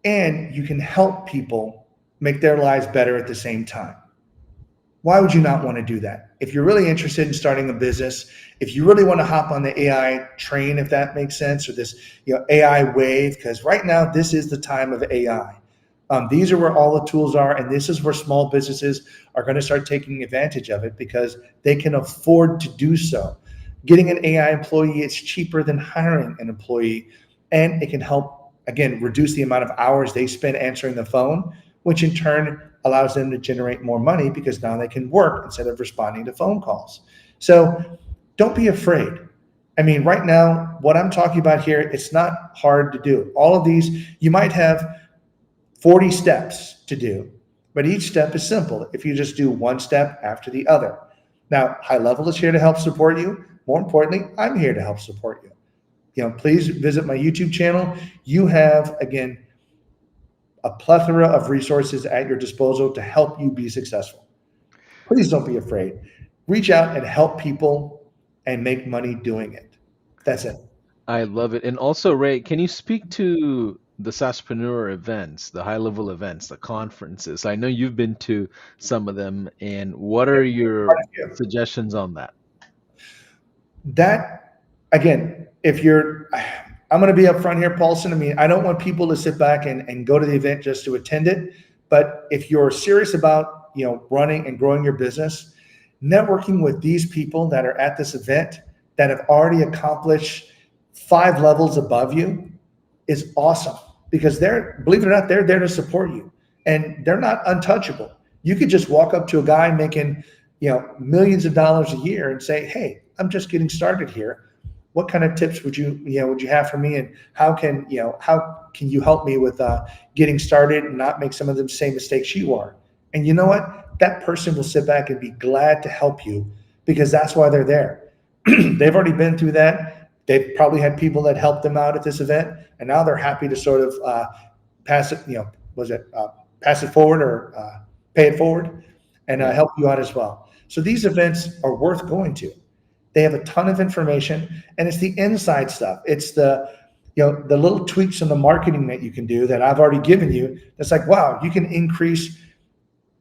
and you can help people make their lives better at the same time. Why would you not want to do that? If you're really interested in starting a business, if you really want to hop on the AI train, if that makes sense, or this AI wave, because right now this is the time of AI. These are where all the tools are, and this is where small businesses are going to start taking advantage of it because they can afford to do so. Getting an AI employee is cheaper than hiring an employee, and it can help, again, reduce the amount of hours they spend answering the phone, which in turn allows them to generate more money because now they can work instead of responding to phone calls. So don't be afraid. I mean, right now, what I'm talking about here, it's not hard to do. All of these, you might have 40 steps to do, but each step is simple if you just do one step after the other. Now, HighLevel is here to help support you. More importantly, I'm here to help support you. Please visit my YouTube channel. You have, again, a plethora of resources at your disposal to help you be successful. Please don't be afraid. Reach out and help people and make money doing it. That's it. I love it. And also, Ray, can you speak to the SaaSpreneur events, the high level events, the conferences? I know you've been to some of them, and what are your suggestions on that? That, again, if you're, I'm going to be upfront here, Paulson. I mean, I don't want people to sit back and go to the event just to attend it. But if you're serious about, running and growing your business, networking with these people that are at this event that have already accomplished 5 levels above you is awesome because they're, believe it or not, they're there to support you and they're not untouchable. You could just walk up to a guy making, millions of dollars a year and say, "Hey, I'm just getting started here. What kind of tips would you have for me? And how can you help me with getting started and not make some of the same mistakes you are?" And you know what? That person will sit back and be glad to help you because that's why they're there. They've already been through that. They've probably had people that helped them out at this event, and now they're happy to sort of pass it. Was it pass it forward or pay it forward, and Yeah. help you out as well. So these events are worth going to. They have a ton of information, and it's the inside stuff. It's the little tweaks in the marketing that you can do that I've already given you. It's like, wow, you can increase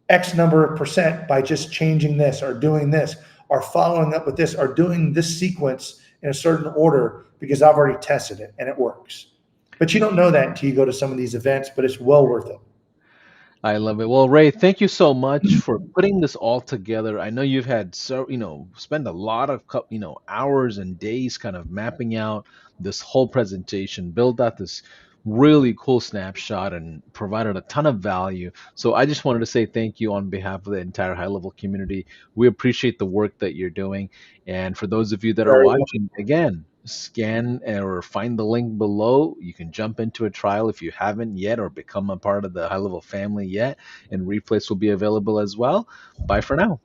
X number of percent by just changing this or doing this or following up with this or doing this sequence in a certain order because I've already tested it and it works. But you don't know that until you go to some of these events, but it's well worth it. I love it. Well, Ray, thank you so much for putting this all together. I know you've had spend a lot of hours and days kind of mapping out this whole presentation, build out this really cool snapshot and provided a ton of value. So I just wanted to say thank you on behalf of the entire high level community. We appreciate the work that you're doing. And for those of you that are Very well. watching, again, scan or find the link below. You can jump into a trial if you haven't yet or become a part of the high level family yet, and replays will be available as well. Bye for now.